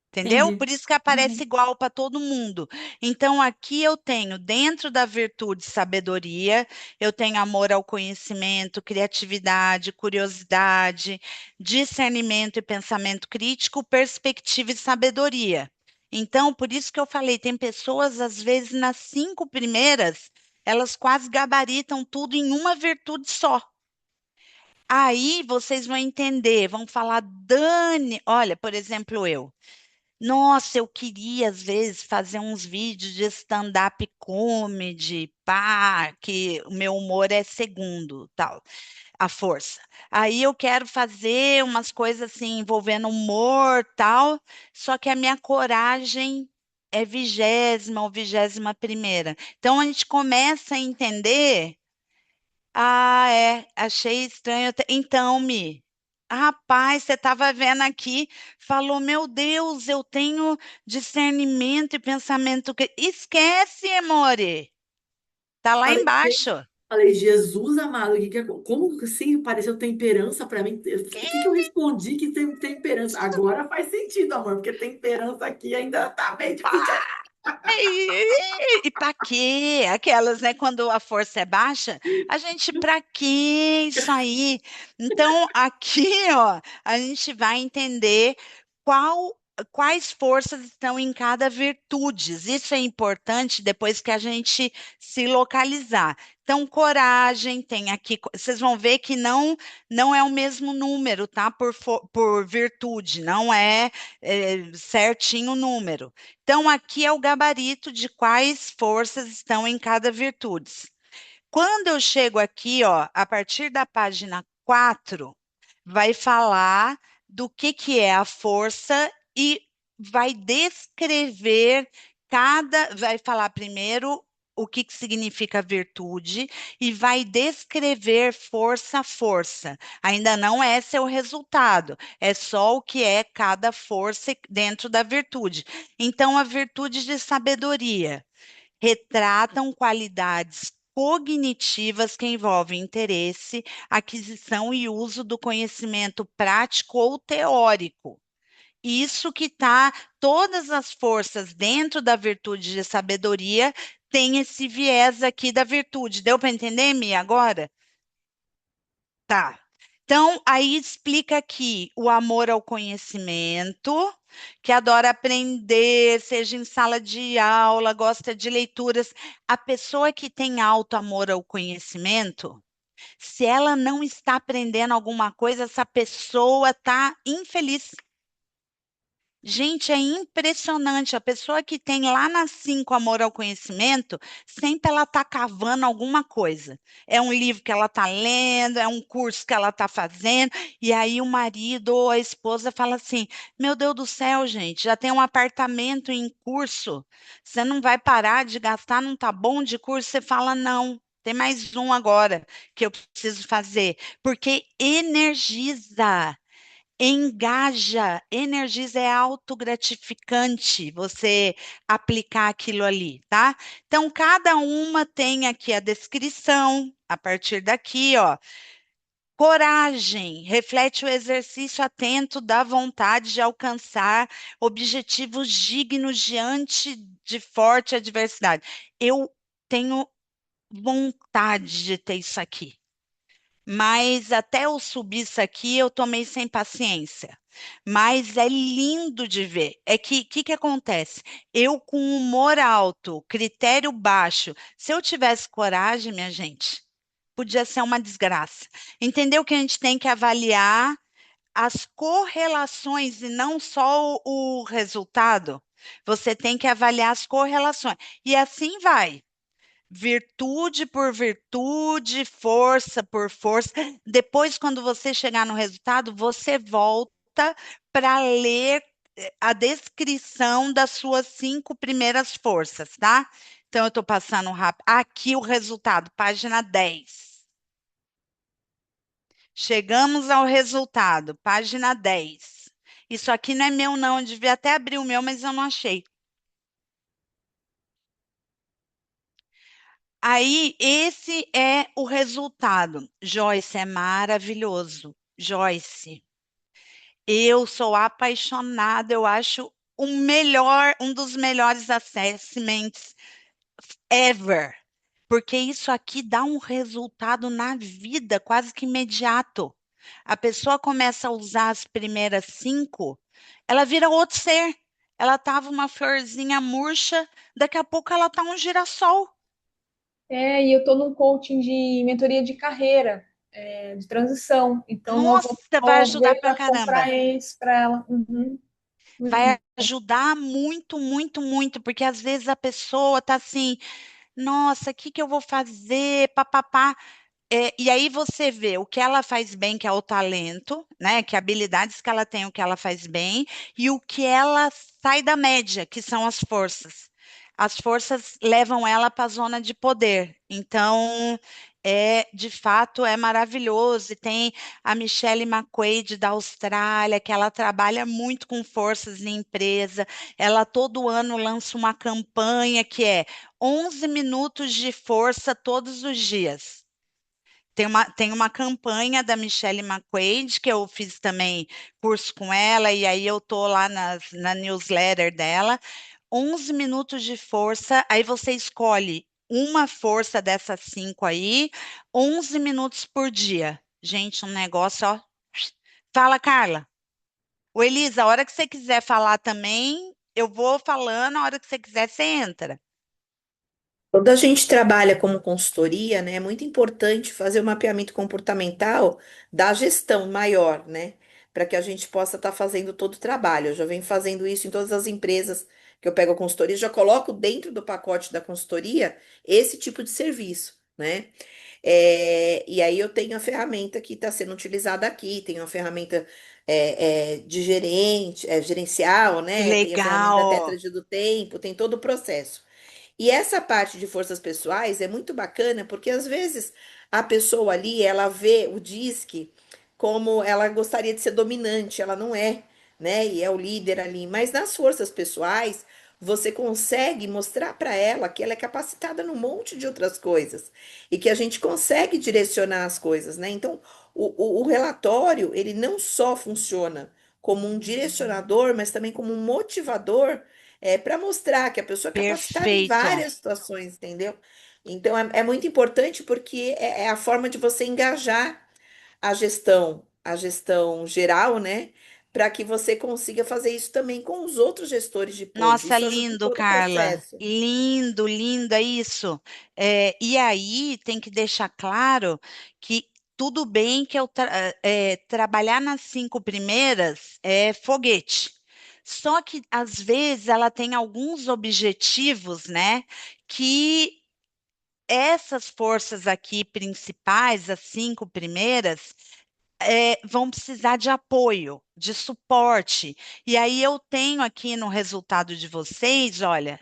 entendeu? Entendi. Por isso que aparece Uhum. igual para todo mundo. Então, aqui eu tenho, dentro da virtude sabedoria, eu tenho amor ao conhecimento, criatividade, curiosidade, discernimento e pensamento crítico, perspectiva e sabedoria. Então, por isso que eu falei, tem pessoas, às vezes, nas cinco primeiras, elas quase gabaritam tudo em uma virtude só. Aí vocês vão entender, vão falar, Dani, olha, por exemplo, eu. Nossa, eu queria, às vezes, fazer uns vídeos de stand-up comedy, pá, que o meu humor é segundo, tal, a força. Aí eu quero fazer umas coisas assim, envolvendo humor, tal, só que a minha coragem é 20ª ou 21ª. Então, a gente começa a entender, achei estranho. Então, rapaz, você estava vendo aqui, falou, meu Deus, eu tenho discernimento e pensamento. Esquece, amore. Tá lá Falei, embaixo. falei, Jesus amado, como assim pareceu temperança para mim? O que eu respondi que tem temperança? Agora faz sentido, amor, porque temperança aqui ainda tá bem difícil. E para quê? Aquelas, né? Quando a força é baixa, a gente, para quê isso aí? Então, aqui, ó, a gente vai entender qual, quais forças estão em cada virtude. Isso é importante depois que a gente se localizar. Então, coragem, tem aqui, vocês vão ver que não é o mesmo número, tá? Por virtude, não é certinho o número. Então, aqui é o gabarito de quais forças estão em cada virtude. Quando eu chego aqui, ó, a partir da página 4, vai falar do que é a força e vai descrever vai falar primeiro o que significa virtude e vai descrever força a força. Ainda não é seu resultado, é só o que é cada força dentro da virtude. Então, a virtude de sabedoria retratam qualidades cognitivas que envolvem interesse, aquisição e uso do conhecimento prático ou teórico. Isso que está, todas as forças dentro da virtude de sabedoria têm esse viés aqui da virtude. Deu para entender, Mia, agora? Tá. Então, aí explica aqui o amor ao conhecimento, que adora aprender, seja em sala de aula, gosta de leituras. A pessoa que tem alto amor ao conhecimento, se ela não está aprendendo alguma coisa, essa pessoa está infeliz. Gente, é impressionante. A pessoa que tem lá nas 5 amor ao conhecimento, sempre ela está cavando alguma coisa. É um livro que ela está lendo, é um curso que ela está fazendo, e aí o marido ou a esposa fala assim: Meu Deus do céu, gente, já tem um apartamento em curso. Você não vai parar de gastar, não tá bom de curso? Você fala, não. Tem mais um agora que eu preciso fazer, porque energiza. Engaja, energiza, é autogratificante você aplicar aquilo ali, tá? Então, cada uma tem aqui a descrição, a partir daqui, ó. Coragem, reflete o exercício atento da vontade de alcançar objetivos dignos diante de forte adversidade. Eu tenho vontade de ter isso aqui. Mas até eu subir isso aqui, eu tomei sem paciência. Mas é lindo de ver. É que o que acontece? Eu com humor alto, critério baixo, se eu tivesse coragem, minha gente, podia ser uma desgraça. Entendeu que a gente tem que avaliar as correlações e não só o resultado? Você tem que avaliar as correlações. E assim vai virtude por virtude, força por força. Depois, quando você chegar no resultado, você volta para ler a descrição das suas 5 primeiras forças, tá? Então, eu estou passando rápido. Aqui o resultado, página 10. Chegamos ao resultado, página 10. Isso aqui não é meu, não. Eu devia até abrir o meu, mas eu não achei. Aí, esse é o resultado. Joyce, é maravilhoso. Joyce, eu sou apaixonada, eu acho um dos melhores assessments ever. Porque isso aqui dá um resultado na vida quase que imediato. A pessoa começa a usar as primeiras 5, ela vira outro ser. Ela estava uma florzinha murcha, daqui a pouco ela está um girassol. E eu tô num coaching de mentoria de carreira, de transição. Então, eu Nossa, vai ajudar veio pra para caramba. comprar esse para ela. Uhum, Vai muito. ajudar muito, muito, muito, porque às vezes a pessoa tá assim, nossa, o que que eu vou fazer, papapá. E aí você vê o que ela faz bem, que é o talento, né? Que habilidades que ela tem, o que ela faz bem, e o que ela sai da média, que são as forças. As forças levam ela para a zona de poder. Então, de fato, é maravilhoso. E tem a Michelle McQuaid da Austrália, que ela trabalha muito com forças em empresa. Ela todo ano lança uma campanha que é 11 minutos de força todos os dias. Tem uma campanha da Michelle McQuaid, que eu fiz também curso com ela, e aí eu tô lá na newsletter dela. 11 minutos de força, aí você escolhe uma força dessas 5 aí, 11 minutos por dia. Gente, um negócio, ó. Fala, Carla. Ô, Elisa, a hora que você quiser falar também, eu vou falando, a hora que você quiser, você entra. Quando a gente trabalha como consultoria, né, é muito importante fazer o mapeamento comportamental da gestão maior, né, para que a gente possa estar fazendo todo o trabalho. Eu já venho fazendo isso em todas as empresas que eu pego a consultoria, já coloco dentro do pacote da consultoria esse tipo de serviço, né? E aí eu tenho a ferramenta que está sendo utilizada aqui, tenho a ferramenta de gerente, gerencial, né? Tem a ferramenta Legal. Tétrade do Tempo, tem todo o processo. E essa parte de forças pessoais é muito bacana, porque às vezes a pessoa ali, ela vê o DISC como ela gostaria de ser dominante, ela não é, né? E é o líder ali. Mas nas forças pessoais, você consegue mostrar para ela que ela é capacitada num monte de outras coisas e que a gente consegue direcionar as coisas, né? Então, o relatório, ele não só funciona como um direcionador, mas também como um motivador para mostrar que a pessoa é capacitada em Perfeito. várias situações, entendeu? Então é muito importante porque é a forma de você engajar a gestão geral, né? Para que você consiga fazer isso também com os outros gestores depois. Nossa, Isso ajuda em lindo, todo o Carla. processo. Lindo, lindo, é isso. E aí tem que deixar claro que tudo bem que trabalhar nas 5 primeiras é foguete. Só que às vezes ela tem alguns objetivos, né? Que essas forças aqui principais, as 5 primeiras, vão precisar de apoio, de suporte. E aí eu tenho aqui no resultado de vocês, olha,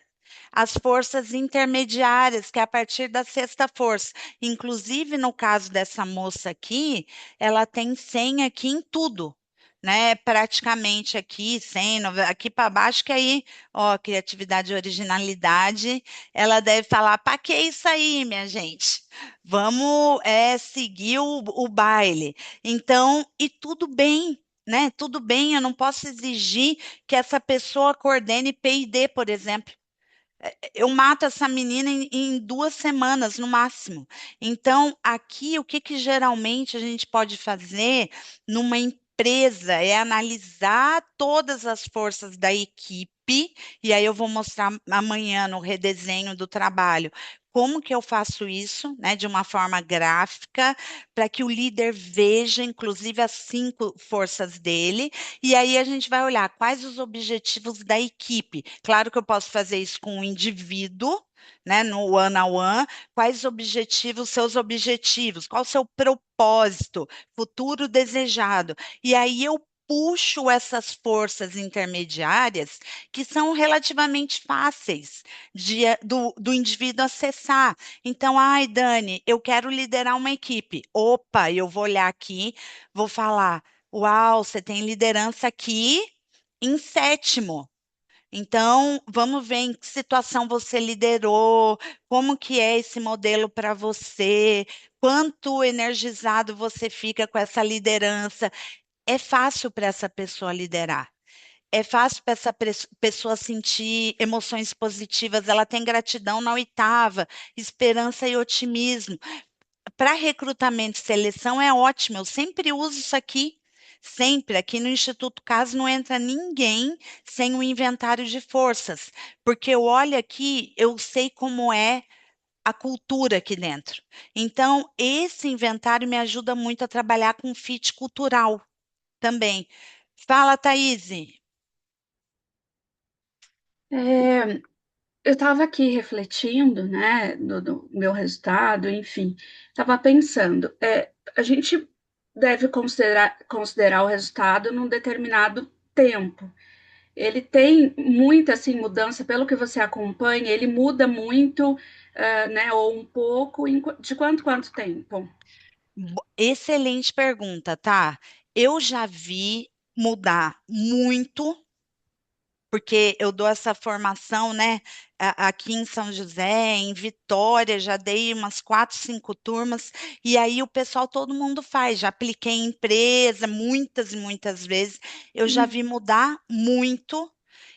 as forças intermediárias, que é a partir da sexta força. Inclusive, no caso dessa moça aqui, ela tem 100 aqui em tudo. Né, praticamente aqui, 100, aqui para baixo, que aí, ó, criatividade e originalidade, ela deve falar, para que isso aí, minha gente? Vamos seguir o baile. Então, e tudo bem, né? Tudo bem, eu não posso exigir que essa pessoa coordene P&D, por exemplo. Eu mato essa menina em 2 semanas, no máximo. Então, aqui, o que que geralmente a gente pode fazer numa empresa é analisar todas as forças da equipe, e aí eu vou mostrar amanhã no redesenho do trabalho. Como que eu faço isso, né, de uma forma gráfica, para que o líder veja, inclusive, as 5 forças dele, e aí a gente vai olhar quais os objetivos da equipe. Claro que eu posso fazer isso com o indivíduo, né, no one-on-one, quais objetivos, seus objetivos, qual o seu propósito, futuro desejado. E aí eu puxo essas forças intermediárias que são relativamente fáceis do indivíduo acessar. Então, ai, Dani, eu quero liderar uma equipe. Opa, eu vou olhar aqui, vou falar. Uau, você tem liderança aqui em sétimo. Então, vamos ver em que situação você liderou, como que é esse modelo para você, quanto energizado você fica com essa liderança. É fácil para essa pessoa liderar. É fácil para essa pessoa sentir emoções positivas. Ela tem gratidão na oitava, esperança e otimismo. Para recrutamento e seleção é ótimo, eu sempre uso isso aqui. Sempre, aqui no Instituto CAS não entra ninguém sem o inventário de forças, porque eu olho aqui, eu sei como é a cultura aqui dentro. Então, esse inventário me ajuda muito a trabalhar com fit cultural também. Fala, Thaís. É, eu estava aqui refletindo, né, no meu resultado, enfim, estava pensando, a gente deve considerar o resultado num determinado tempo. ele tem muita assim mudança, pelo que você acompanha, ele muda muito, né? Ou um pouco, de quanto tempo? Excelente pergunta, tá? Eu já vi mudar muito, porque eu dou essa formação, né, aqui em São José, em Vitória, já dei umas 4, 5 turmas, e aí o pessoal, todo mundo faz, já apliquei em empresa muitas e muitas vezes, eu já vi mudar muito,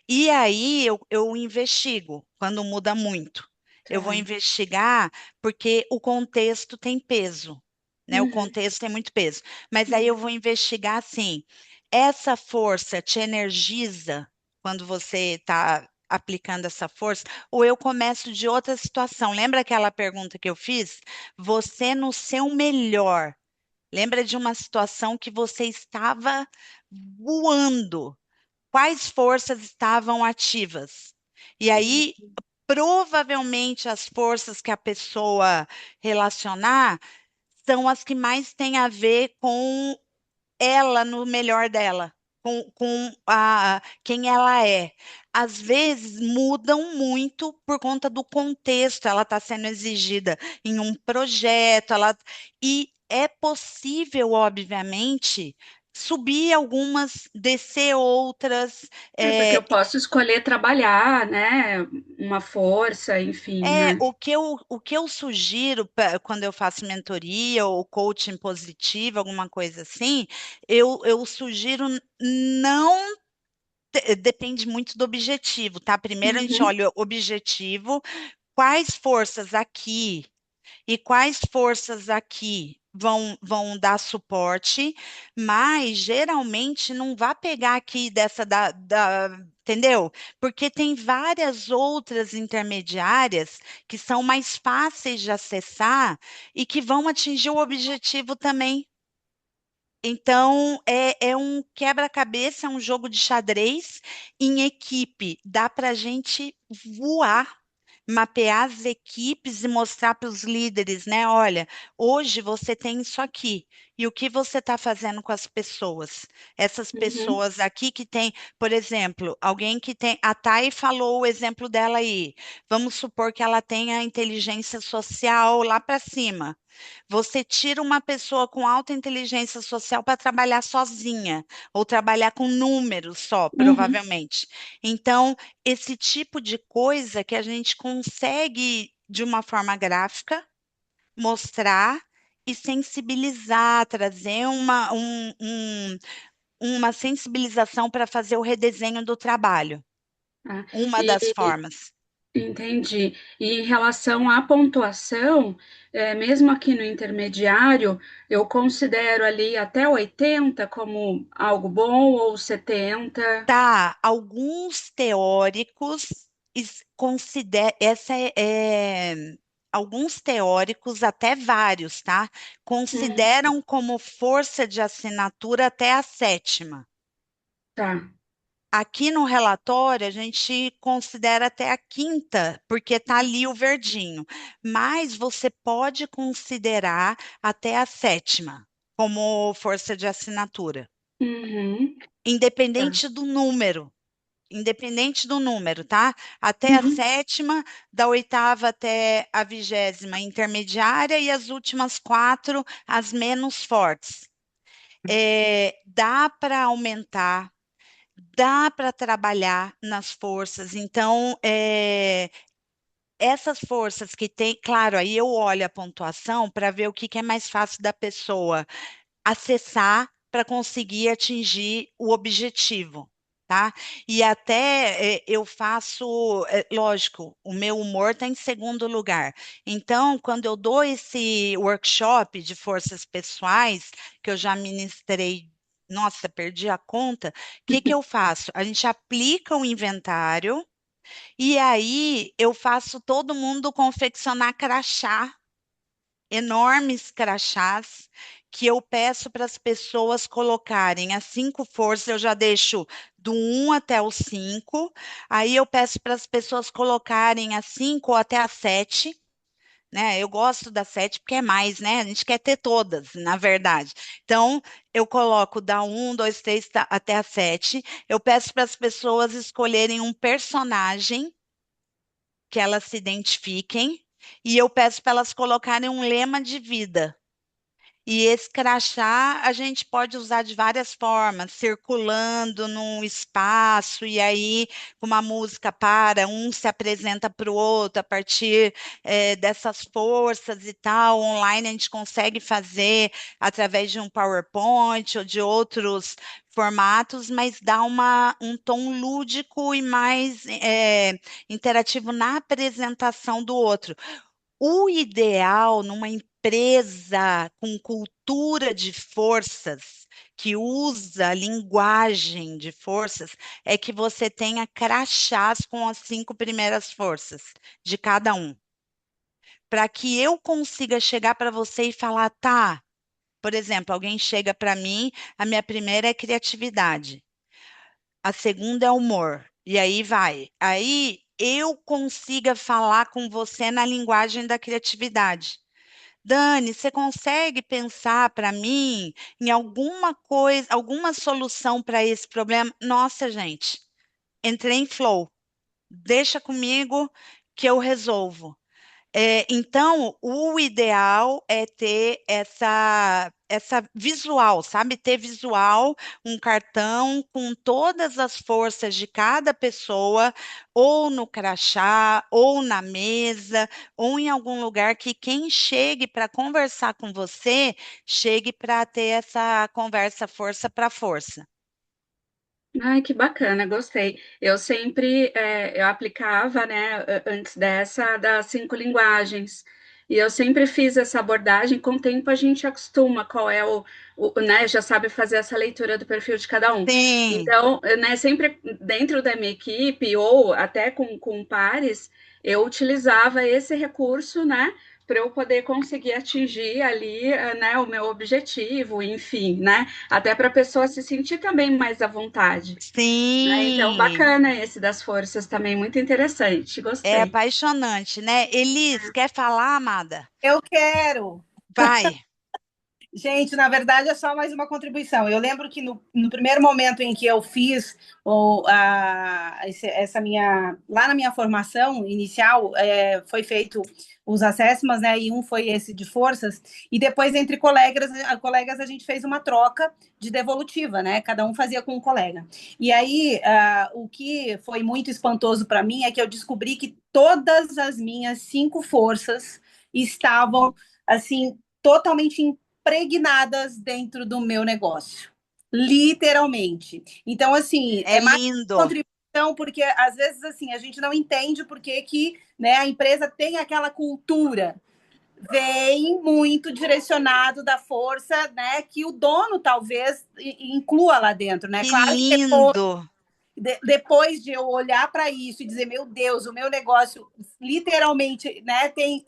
e aí eu investigo quando muda muito. Eu vou Tá. investigar porque o contexto tem peso, né? O Uhum. contexto tem muito peso. Mas aí eu vou investigar assim, essa força te energiza quando você está aplicando essa força, ou eu começo de outra situação. Lembra aquela pergunta que eu fiz? Você no seu melhor. Lembra de uma situação que você estava voando? Quais forças estavam ativas? E aí, provavelmente, as forças que a pessoa relacionar são as que mais têm a ver com ela no melhor dela, com quem ela é. Às vezes mudam muito por conta do contexto, ela está sendo exigida em um projeto, e é possível, obviamente, subir algumas, descer outras. Porque é, eu posso escolher trabalhar, né? Uma força, enfim, né? o que eu sugiro quando eu faço mentoria ou coaching positivo, alguma coisa assim, eu sugiro não. Depende muito do objetivo, tá? Primeiro a gente Uhum, olha o objetivo, quais forças aqui e quais forças aqui vão dar suporte, mas geralmente não vá pegar aqui dessa entendeu? Porque tem várias outras intermediárias que são mais fáceis de acessar e que vão atingir o objetivo também. Então, é um quebra-cabeça, é um jogo de xadrez em equipe. Dá para a gente voar, mapear as equipes e mostrar para os líderes, né? Olha, hoje você tem isso aqui. E o que você está fazendo com as pessoas? Essas uhum, pessoas aqui que tem, por exemplo, alguém que tem. A Thay falou o exemplo dela aí. Vamos supor que ela tenha inteligência social lá para cima. Você tira uma pessoa com alta inteligência social para trabalhar sozinha, ou trabalhar com números só, uhum. provavelmente. Então, esse tipo de coisa que a gente consegue, de uma forma gráfica, mostrar e sensibilizar, trazer uma sensibilização para fazer o redesenho do trabalho. Tá. Uma das E formas. entendi. E em relação à pontuação, mesmo aqui no intermediário, eu considero ali até 80 como algo bom ou 70. Tá, alguns teóricos consideram alguns teóricos, até vários, tá? Uhum, Consideram como força de assinatura até a sétima. tá. Aqui no relatório, a gente considera até a quinta, porque está ali o verdinho. Mas você pode considerar até a sétima como força de assinatura, Uhum, tá. independente do número. Independente do número, tá? Até a Uhum, sétima, da oitava até a 20ª intermediária e as últimas 4, as menos fortes. Dá para aumentar, dá para trabalhar nas forças. Então, essas forças que tem, claro, aí eu olho a pontuação para ver o que é mais fácil da pessoa acessar para conseguir atingir o objetivo, tá? E até eu faço, lógico, o meu humor está em segundo lugar. Então, quando eu dou esse workshop de forças pessoais, que eu já ministrei, nossa, perdi a conta, o que que eu faço? A gente aplica o inventário e aí eu faço todo mundo confeccionar crachá, enormes crachás que eu peço para as pessoas colocarem as 5 forças, eu já deixo do 1 até o 5, aí eu peço para as pessoas colocarem as 5 ou até a 7, né? Eu gosto da 7 porque é mais, né? A gente quer ter todas, na verdade. Então, eu coloco da 1, 2, 3 até a 7. Eu peço para as pessoas escolherem um personagem que elas se identifiquem, e eu peço para elas colocarem um lema de vida. E esse crachá a gente pode usar de várias formas, circulando num espaço, e aí uma música para, um se apresenta para o outro a partir dessas forças e tal. Online a gente consegue fazer através de um PowerPoint ou de outros formatos, mas dá um tom lúdico e mais interativo na apresentação do outro. O ideal numa empresa com cultura de forças, que usa linguagem de forças, é que você tenha crachás com as 5 primeiras forças de cada um. Para que eu consiga chegar para você e falar, tá, por exemplo, alguém chega para mim, a minha primeira é criatividade, a segunda é humor, e aí vai. Aí eu consiga falar com você na linguagem da criatividade. Dani, você consegue pensar para mim em alguma coisa, alguma solução para esse problema? Nossa, gente, entrei em flow. Deixa comigo que eu resolvo. Então, o ideal é ter essa visual, sabe? Ter visual, um cartão com todas as forças de cada pessoa, ou no crachá, ou na mesa, ou em algum lugar que quem chegue para conversar com você, chegue para ter essa conversa força para força. Ai, que bacana, gostei. Eu sempre eu aplicava, né, antes dessa, das 5 linguagens. E eu sempre fiz essa abordagem. Com o tempo a gente acostuma qual é né, já sabe fazer essa leitura do perfil de cada um. Sim. Então, né, sempre dentro da minha equipe ou até com pares, eu utilizava esse recurso, né, para eu poder conseguir atingir ali, né, o meu objetivo, enfim, né, até para a pessoa se sentir também mais à vontade. Né? Então, Sim. bacana esse das forças também, muito interessante, É gostei. apaixonante, né? Elis, quer falar, amada? Eu quero. Vai. Gente, na verdade é só mais uma contribuição. Eu lembro que no primeiro momento em que eu fiz essa minha lá na minha formação inicial, foi feito os assessments, né? E um foi esse de forças, e depois entre colegas a gente fez uma troca de devolutiva, né? Cada um fazia com um colega. E aí o que foi muito espantoso para mim é que eu descobri que todas as minhas 5 forças estavam assim totalmente impregnadas dentro do meu negócio, literalmente. Então, assim, É mais lindo. contribuição, porque às vezes assim a gente não entende por que, né, a empresa tem aquela cultura. Vem muito direcionado da força, né, que o dono talvez inclua lá dentro, né? Que Claro que lindo. depois de eu olhar para isso e dizer, meu Deus, o meu negócio literalmente, né, tem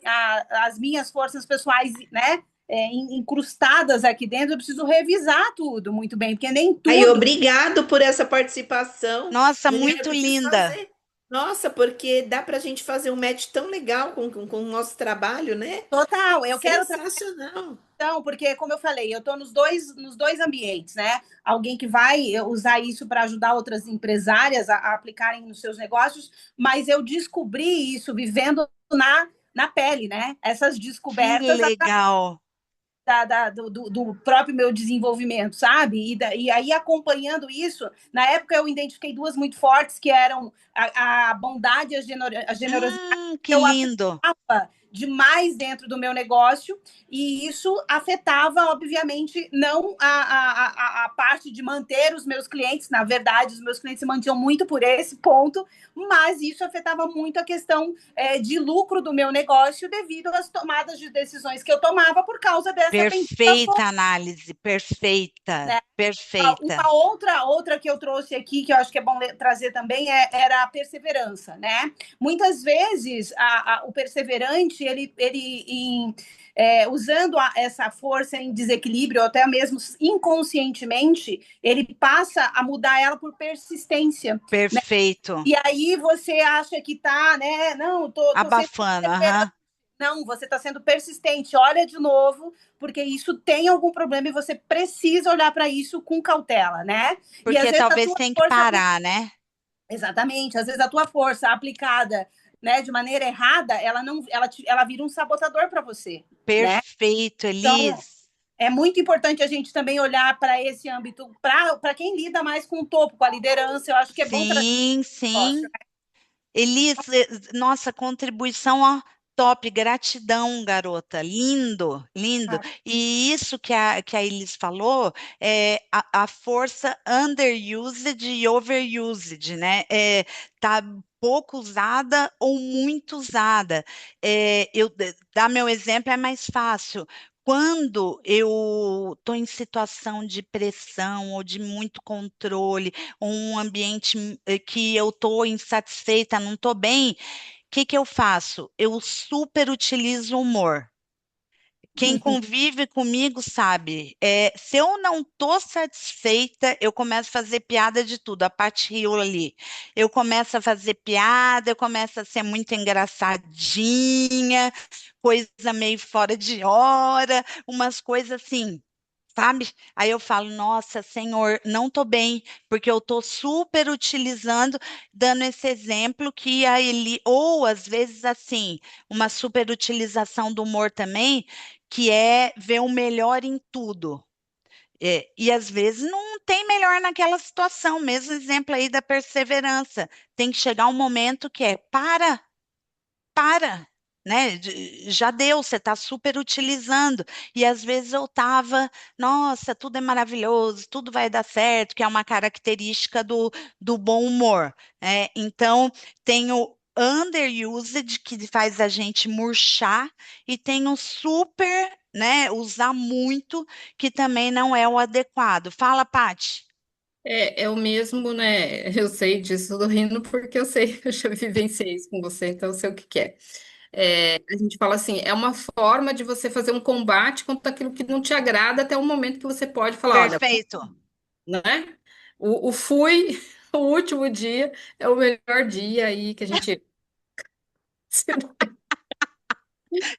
as minhas forças pessoais, né, incrustadas aqui dentro, eu preciso revisar tudo muito bem, porque nem Aí, tudo. obrigado por essa participação. Nossa, Mulher, eu muito preciso linda. fazer. Nossa, porque dá para a gente fazer um match tão legal com o nosso trabalho, né? Total, eu quero Sensacional. então, porque, como eu falei, eu estou nos dois ambientes, né? Alguém que vai usar isso para ajudar outras empresárias a aplicarem nos seus negócios, mas eu descobri isso vivendo na pele, né? Essas Que descobertas legal. do próprio meu desenvolvimento, sabe? E aí, acompanhando isso, na época eu identifiquei 2 muito fortes, que eram a bondade e a generosidade. Que Eu lindo. aplicava demais dentro do meu negócio, e isso afetava, obviamente, não a parte de manter os meus clientes. Na verdade, os meus clientes se mantinham muito por esse ponto, mas isso afetava muito a questão de lucro do meu negócio devido às tomadas de decisões que eu tomava por causa dessa Perfeita análise, perfeita, né? perfeita. Uma outra que eu trouxe aqui, que eu acho que é bom trazer também, era a perseverança, né? Muitas vezes o perseverante, usando essa força em desequilíbrio, ou até mesmo inconscientemente, ele passa a mudar ela por persistência. Perfeito. Né? E aí você acha que tá, né? Não, tô abafando, sempre Não, você está sendo persistente, olha de novo, porque isso tem algum problema e você precisa olhar para isso com cautela, né? E às Porque vezes a talvez tua tem que força parar, né? exatamente, às vezes a tua força aplicada, né, de maneira errada, ela não, ela vira um sabotador para você, né? Perfeito, Então, Elis. é muito importante a gente também olhar para esse âmbito, para quem lida mais com o topo, com a liderança. Eu acho que é bom trazer Sim, esse negócio. sim. Elis, nossa contribuição, ó, top, gratidão, garota, lindo, lindo. Ah, E isso que a Elis falou é a força underused e overused, né? Tá pouco usada ou muito usada. Dar meu exemplo é mais fácil. Quando eu estou em situação de pressão ou de muito controle, ou um ambiente que eu estou insatisfeita, não estou bem, o que que eu faço? Eu super utilizo o humor. Quem convive comigo sabe, se eu não estou satisfeita, eu começo a fazer piada de tudo, a Paty riu ali. Eu começo a fazer piada, eu começo a ser muito engraçadinha, coisa meio fora de hora, umas coisas assim, sabe? Aí eu falo, nossa, Senhor, não estou bem, porque eu estou super utilizando, dando esse exemplo que a Eli, ou às vezes assim, uma super utilização do humor também, que é ver o melhor em tudo. E às vezes não tem melhor naquela situação, mesmo exemplo aí da perseverança. Tem que chegar um momento que para, né? Já deu, você está super utilizando. E às vezes eu estava, nossa, tudo é maravilhoso, tudo vai dar certo, que é uma característica do bom humor. Então, tem o underused, que faz a gente murchar, e tem o super, né, usar muito, que também não é o adequado. Fala, Paty. É o mesmo, né? Eu sei disso, tô rindo porque eu sei, eu já vivenciei isso com você, então eu sei o que que é. A gente fala assim, é uma forma de você fazer um combate contra aquilo que não te agrada até o momento que você pode falar, olha, Perfeito. né? O fui, o último dia é o melhor dia aí que a gente.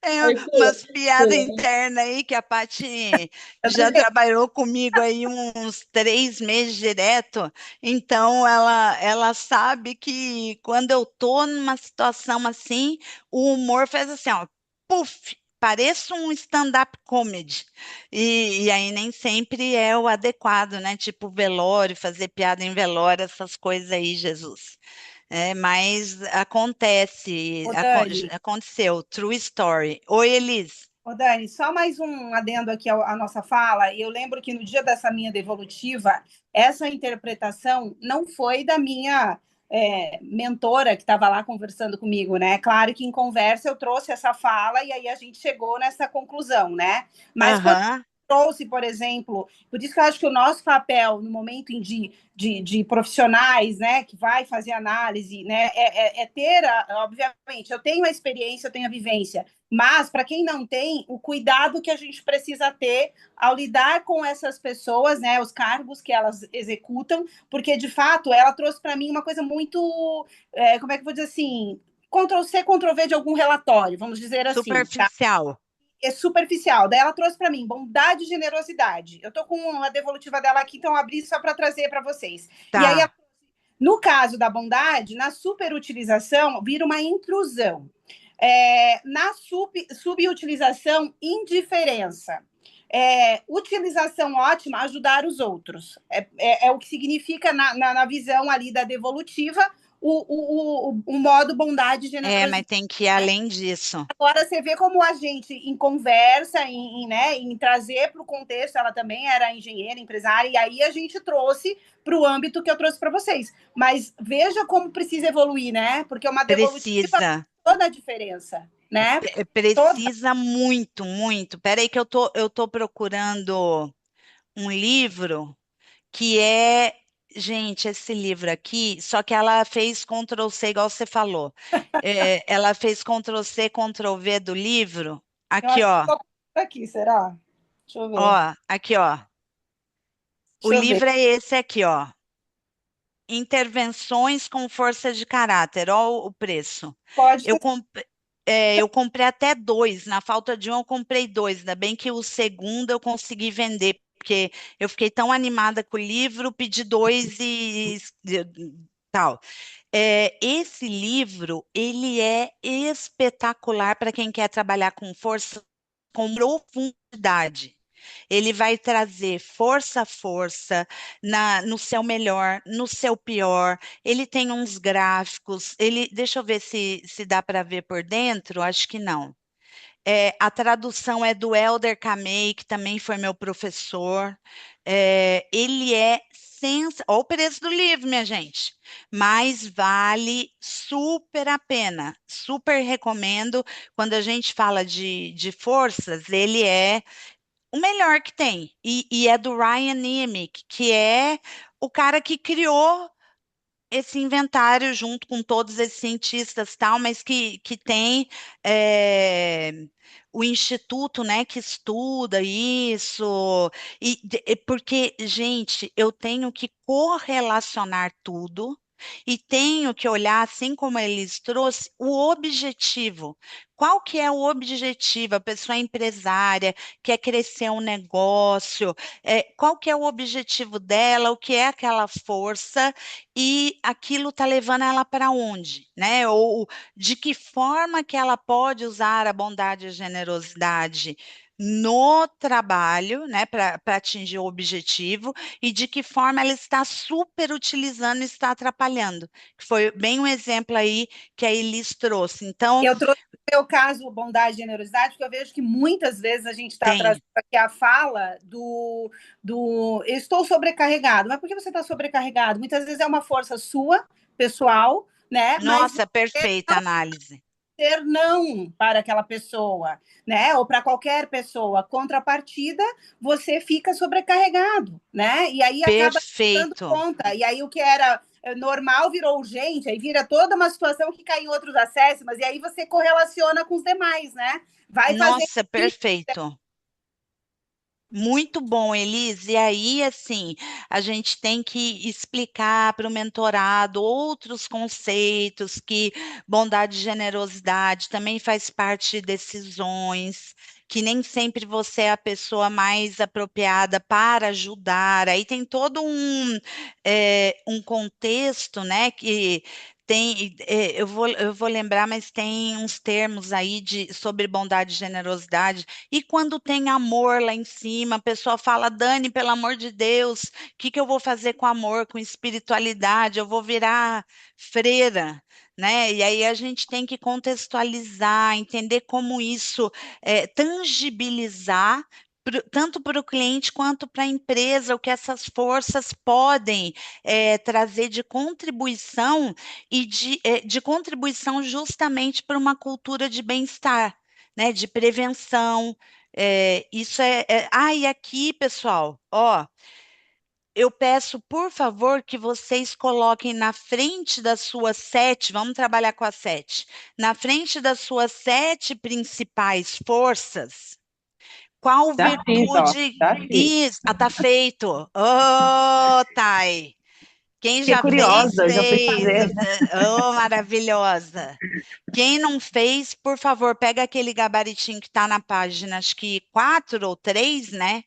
Aí pula, Umas piadas pula. internas aí que a Paty já trabalhou comigo aí uns 3 meses direto, então ela sabe que quando eu tô numa situação assim, o humor faz assim, ó, puf, pareço um stand-up comedy, e aí nem sempre é o adequado, né? Tipo velório, fazer piada em velório, essas coisas aí, Jesus. Mas acontece, Ô, Dani, aconteceu, true story. Oi, Elis. Ô, Dani, só mais um adendo aqui à nossa fala. E eu lembro que no dia dessa minha devolutiva, essa interpretação não foi da minha mentora que estava lá conversando comigo, né? Claro que em conversa eu trouxe essa fala e aí a gente chegou nessa conclusão, né? Mas quando Aham, trouxe, por exemplo, por isso que eu acho que o nosso papel no momento de profissionais, né, que vai fazer análise, né, ter, obviamente, eu tenho a experiência, eu tenho a vivência, mas para quem não tem, o cuidado que a gente precisa ter ao lidar com essas pessoas, né, os cargos que elas executam, porque de fato ela trouxe para mim uma coisa muito, como é que eu vou dizer assim, Ctrl-C, Ctrl-V de algum relatório, vamos dizer assim, tá? superficial. É superficial. Daí ela trouxe para mim bondade e generosidade. Eu tô com a devolutiva dela aqui, então eu abri só para trazer para vocês. E aí, Tá, no caso da bondade, na superutilização, vira uma intrusão. Na subutilização, indiferença. Utilização ótima, ajudar os outros. É o que significa na visão ali da devolutiva o modo bondade e mas generosidade. tem que ir além disso. Agora você vê como a gente, em conversa, né, em trazer para o contexto, ela também era engenheira, empresária, e aí a gente trouxe para o âmbito que eu trouxe para vocês. Mas veja como precisa evoluir, né? Porque uma devolutiva faz Precisa, toda a diferença, né? Toda. precisa muito, muito. Peraí que eu tô procurando um livro que gente, esse livro aqui, só que ela fez Ctrl+C, igual você falou. Ela fez Ctrl+C, Ctrl+V do livro. Eu Aqui, acho que ó. estou aqui, será? Deixa eu ver. Ó, aqui, ó. O Deixa eu ver. livro é esse aqui, ó. Intervenções com força de caráter. Ó, o preço. Pode Eu ter. comprei. eu comprei até dois, na falta de um eu comprei dois, ainda bem que o segundo eu consegui vender, porque eu fiquei tão animada com o livro, pedi dois e tal. Esse livro, ele é espetacular para quem quer trabalhar com força, com profundidade. Ele vai trazer força a força no seu melhor, no seu pior. Ele tem uns gráficos. Deixa eu ver se dá para ver por dentro. Acho que não. A tradução é do Helder Camei, que também foi meu professor. Ele é Olha o preço do livro, minha gente. Mas vale super a pena. Super recomendo. Quando a gente fala de forças, ele é o melhor que tem. E é do Ryan Niemiec, que é o cara que criou esse inventário junto com todos esses cientistas tal, mas que tem é, o instituto, né, que estuda isso, porque, gente, eu tenho que correlacionar tudo e tenho que olhar, assim como eles trouxe, o objetivo. Qual que é o objetivo? A pessoa é empresária, quer crescer um negócio, qual que é o objetivo dela, o que é aquela força, e aquilo está levando ela para onde, né? Ou de que forma que ela pode usar a bondade e a generosidade no trabalho, né, para atingir o objetivo, e de que forma ela está super utilizando e está atrapalhando. Que foi bem um exemplo aí que a Elis trouxe. Então, Eu trouxe o meu caso, bondade e generosidade, porque eu vejo que muitas vezes a gente está tem. trazendo aqui a fala eu estou sobrecarregado. Mas por que você está sobrecarregado? Muitas vezes é uma força sua, pessoal, né? Mas Nossa, perfeita análise. dizer não para aquela pessoa, né? Ou para qualquer pessoa. Contrapartida, você fica sobrecarregado, né? E aí acaba dando Perfeito. conta. E aí o que era normal virou urgente, aí vira toda uma situação que cai em outros acessos, mas e aí você correlaciona com os demais, né? Vai fazer. Nossa, perfeito. Muito bom, Elise. E aí, assim, a gente tem que explicar para o mentorado outros conceitos, que bondade e generosidade também faz parte de decisões, que nem sempre você é a pessoa mais apropriada para ajudar. Aí tem todo um contexto, né, que tem, eu vou lembrar, mas tem uns termos aí sobre bondade e generosidade. E quando tem amor lá em cima, a pessoa fala, Dani, pelo amor de Deus, o que que eu vou fazer com amor, com espiritualidade? Eu vou virar freira, né? E aí a gente tem que contextualizar, entender como isso tangibilizar. Tanto para o cliente quanto para a empresa, o que essas forças podem trazer de contribuição e de contribuição justamente para uma cultura de bem-estar, né, de prevenção. Isso e aqui, pessoal, ó, eu peço, por favor, que vocês coloquem na frente das suas sete, vamos trabalhar com as sete, na frente das suas sete principais forças, qual Já fiz, ó. virtude. Já fiz. Isso, tá feito. Ô, Thay. Quem Fiquei já fez, curiosa, já fui fez. fazer. Oh, maravilhosa. Quem não fez, por favor, pega aquele gabaritinho que está na página, acho que 4 ou 3, né?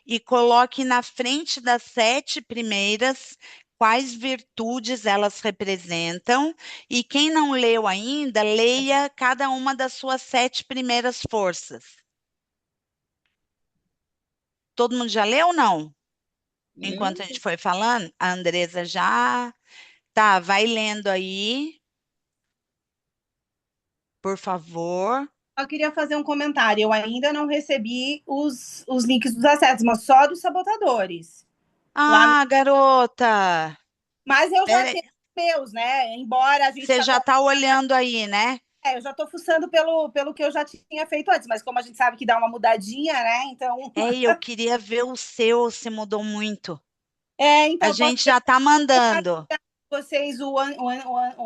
E coloque na frente das sete primeiras quais virtudes elas representam. E quem não leu ainda, leia cada uma das suas sete primeiras forças. Todo mundo já leu ou não? Enquanto a gente foi falando, a Andresa já. Tá, vai lendo aí, por favor. Eu queria fazer um comentário. Eu ainda não recebi os links dos acessos, mas só dos sabotadores. Ah, garota! Mas eu já Pera aí. tenho os meus, né? Embora a gente Você já está olhando aí, né? eu já estou fuçando pelo que eu já tinha feito antes, mas como a gente sabe que dá uma mudadinha, né? Então. Eu queria ver o seu, se mudou muito. Então A gente já está mandando. Vocês o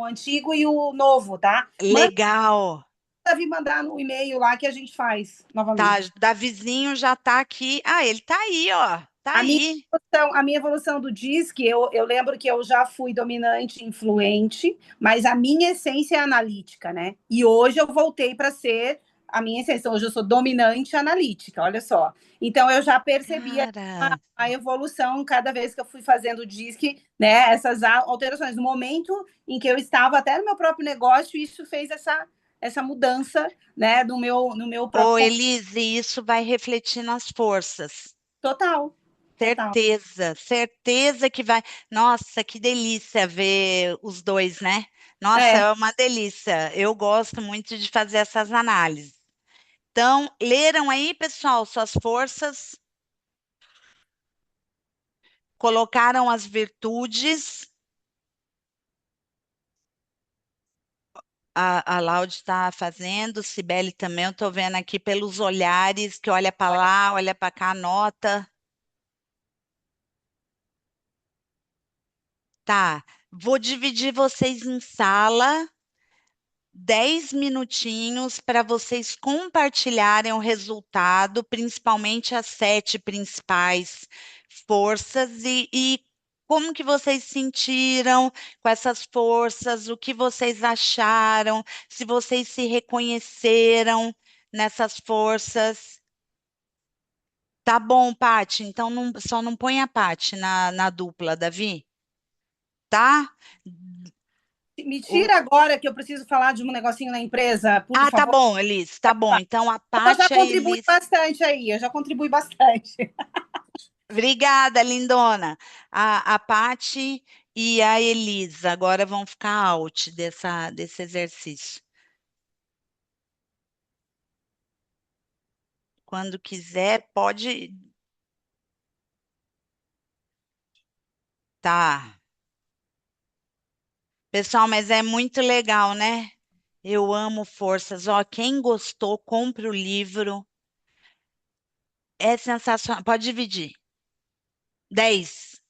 antigo e o novo, tá? Legal. Deve mandar no e-mail lá que a gente faz Tá, novamente. Davizinho já está aqui. Ah, ele está aí, ó. Tá aí. A minha evolução do DISC, eu lembro que eu já fui dominante e influente, mas a minha essência é analítica, né? E hoje eu voltei para ser a minha essência. Hoje eu sou dominante e analítica, olha só. Então eu já percebi a evolução cada vez que eu fui fazendo o DISC, né? Essas alterações. No momento em que eu estava até no meu próprio negócio, isso fez essa mudança, né? No meu próprio. Ô, Elise, isso vai refletir nas forças. Total. Certeza que vai. Nossa, que delícia ver os dois, né? Nossa, é uma delícia. Eu gosto muito de fazer essas análises. Então, leram aí, pessoal, suas forças, colocaram as virtudes. A Laude está fazendo, Cibele também, eu estou vendo aqui pelos olhares, que olha para lá, olha para cá, anota. Tá, vou dividir vocês em sala, 10 minutinhos para vocês compartilharem o resultado, principalmente as 7 principais forças e como que vocês sentiram com essas forças, o que vocês acharam, se vocês se reconheceram nessas forças. Tá bom, Paty, então só não põe a Paty na dupla, Davi, tá? Me tira agora que eu preciso falar de um negocinho na empresa, por favor. Tá bom, Elise, tá bom. Então, a Paty eu já contribui bastante aí, eu já contribui bastante. Obrigada, lindona. A Paty e a Elisa agora vão ficar out desse exercício. Quando quiser, pode. Tá. Pessoal, mas é muito legal, né? Eu amo forças. Ó, quem gostou, compre o livro. É sensacional. Pode dividir. 10.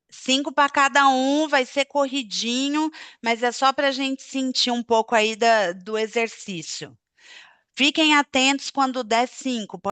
5 para cada um, vai ser corridinho, mas é só para a gente sentir um pouco aí do exercício. Fiquem atentos quando der 5.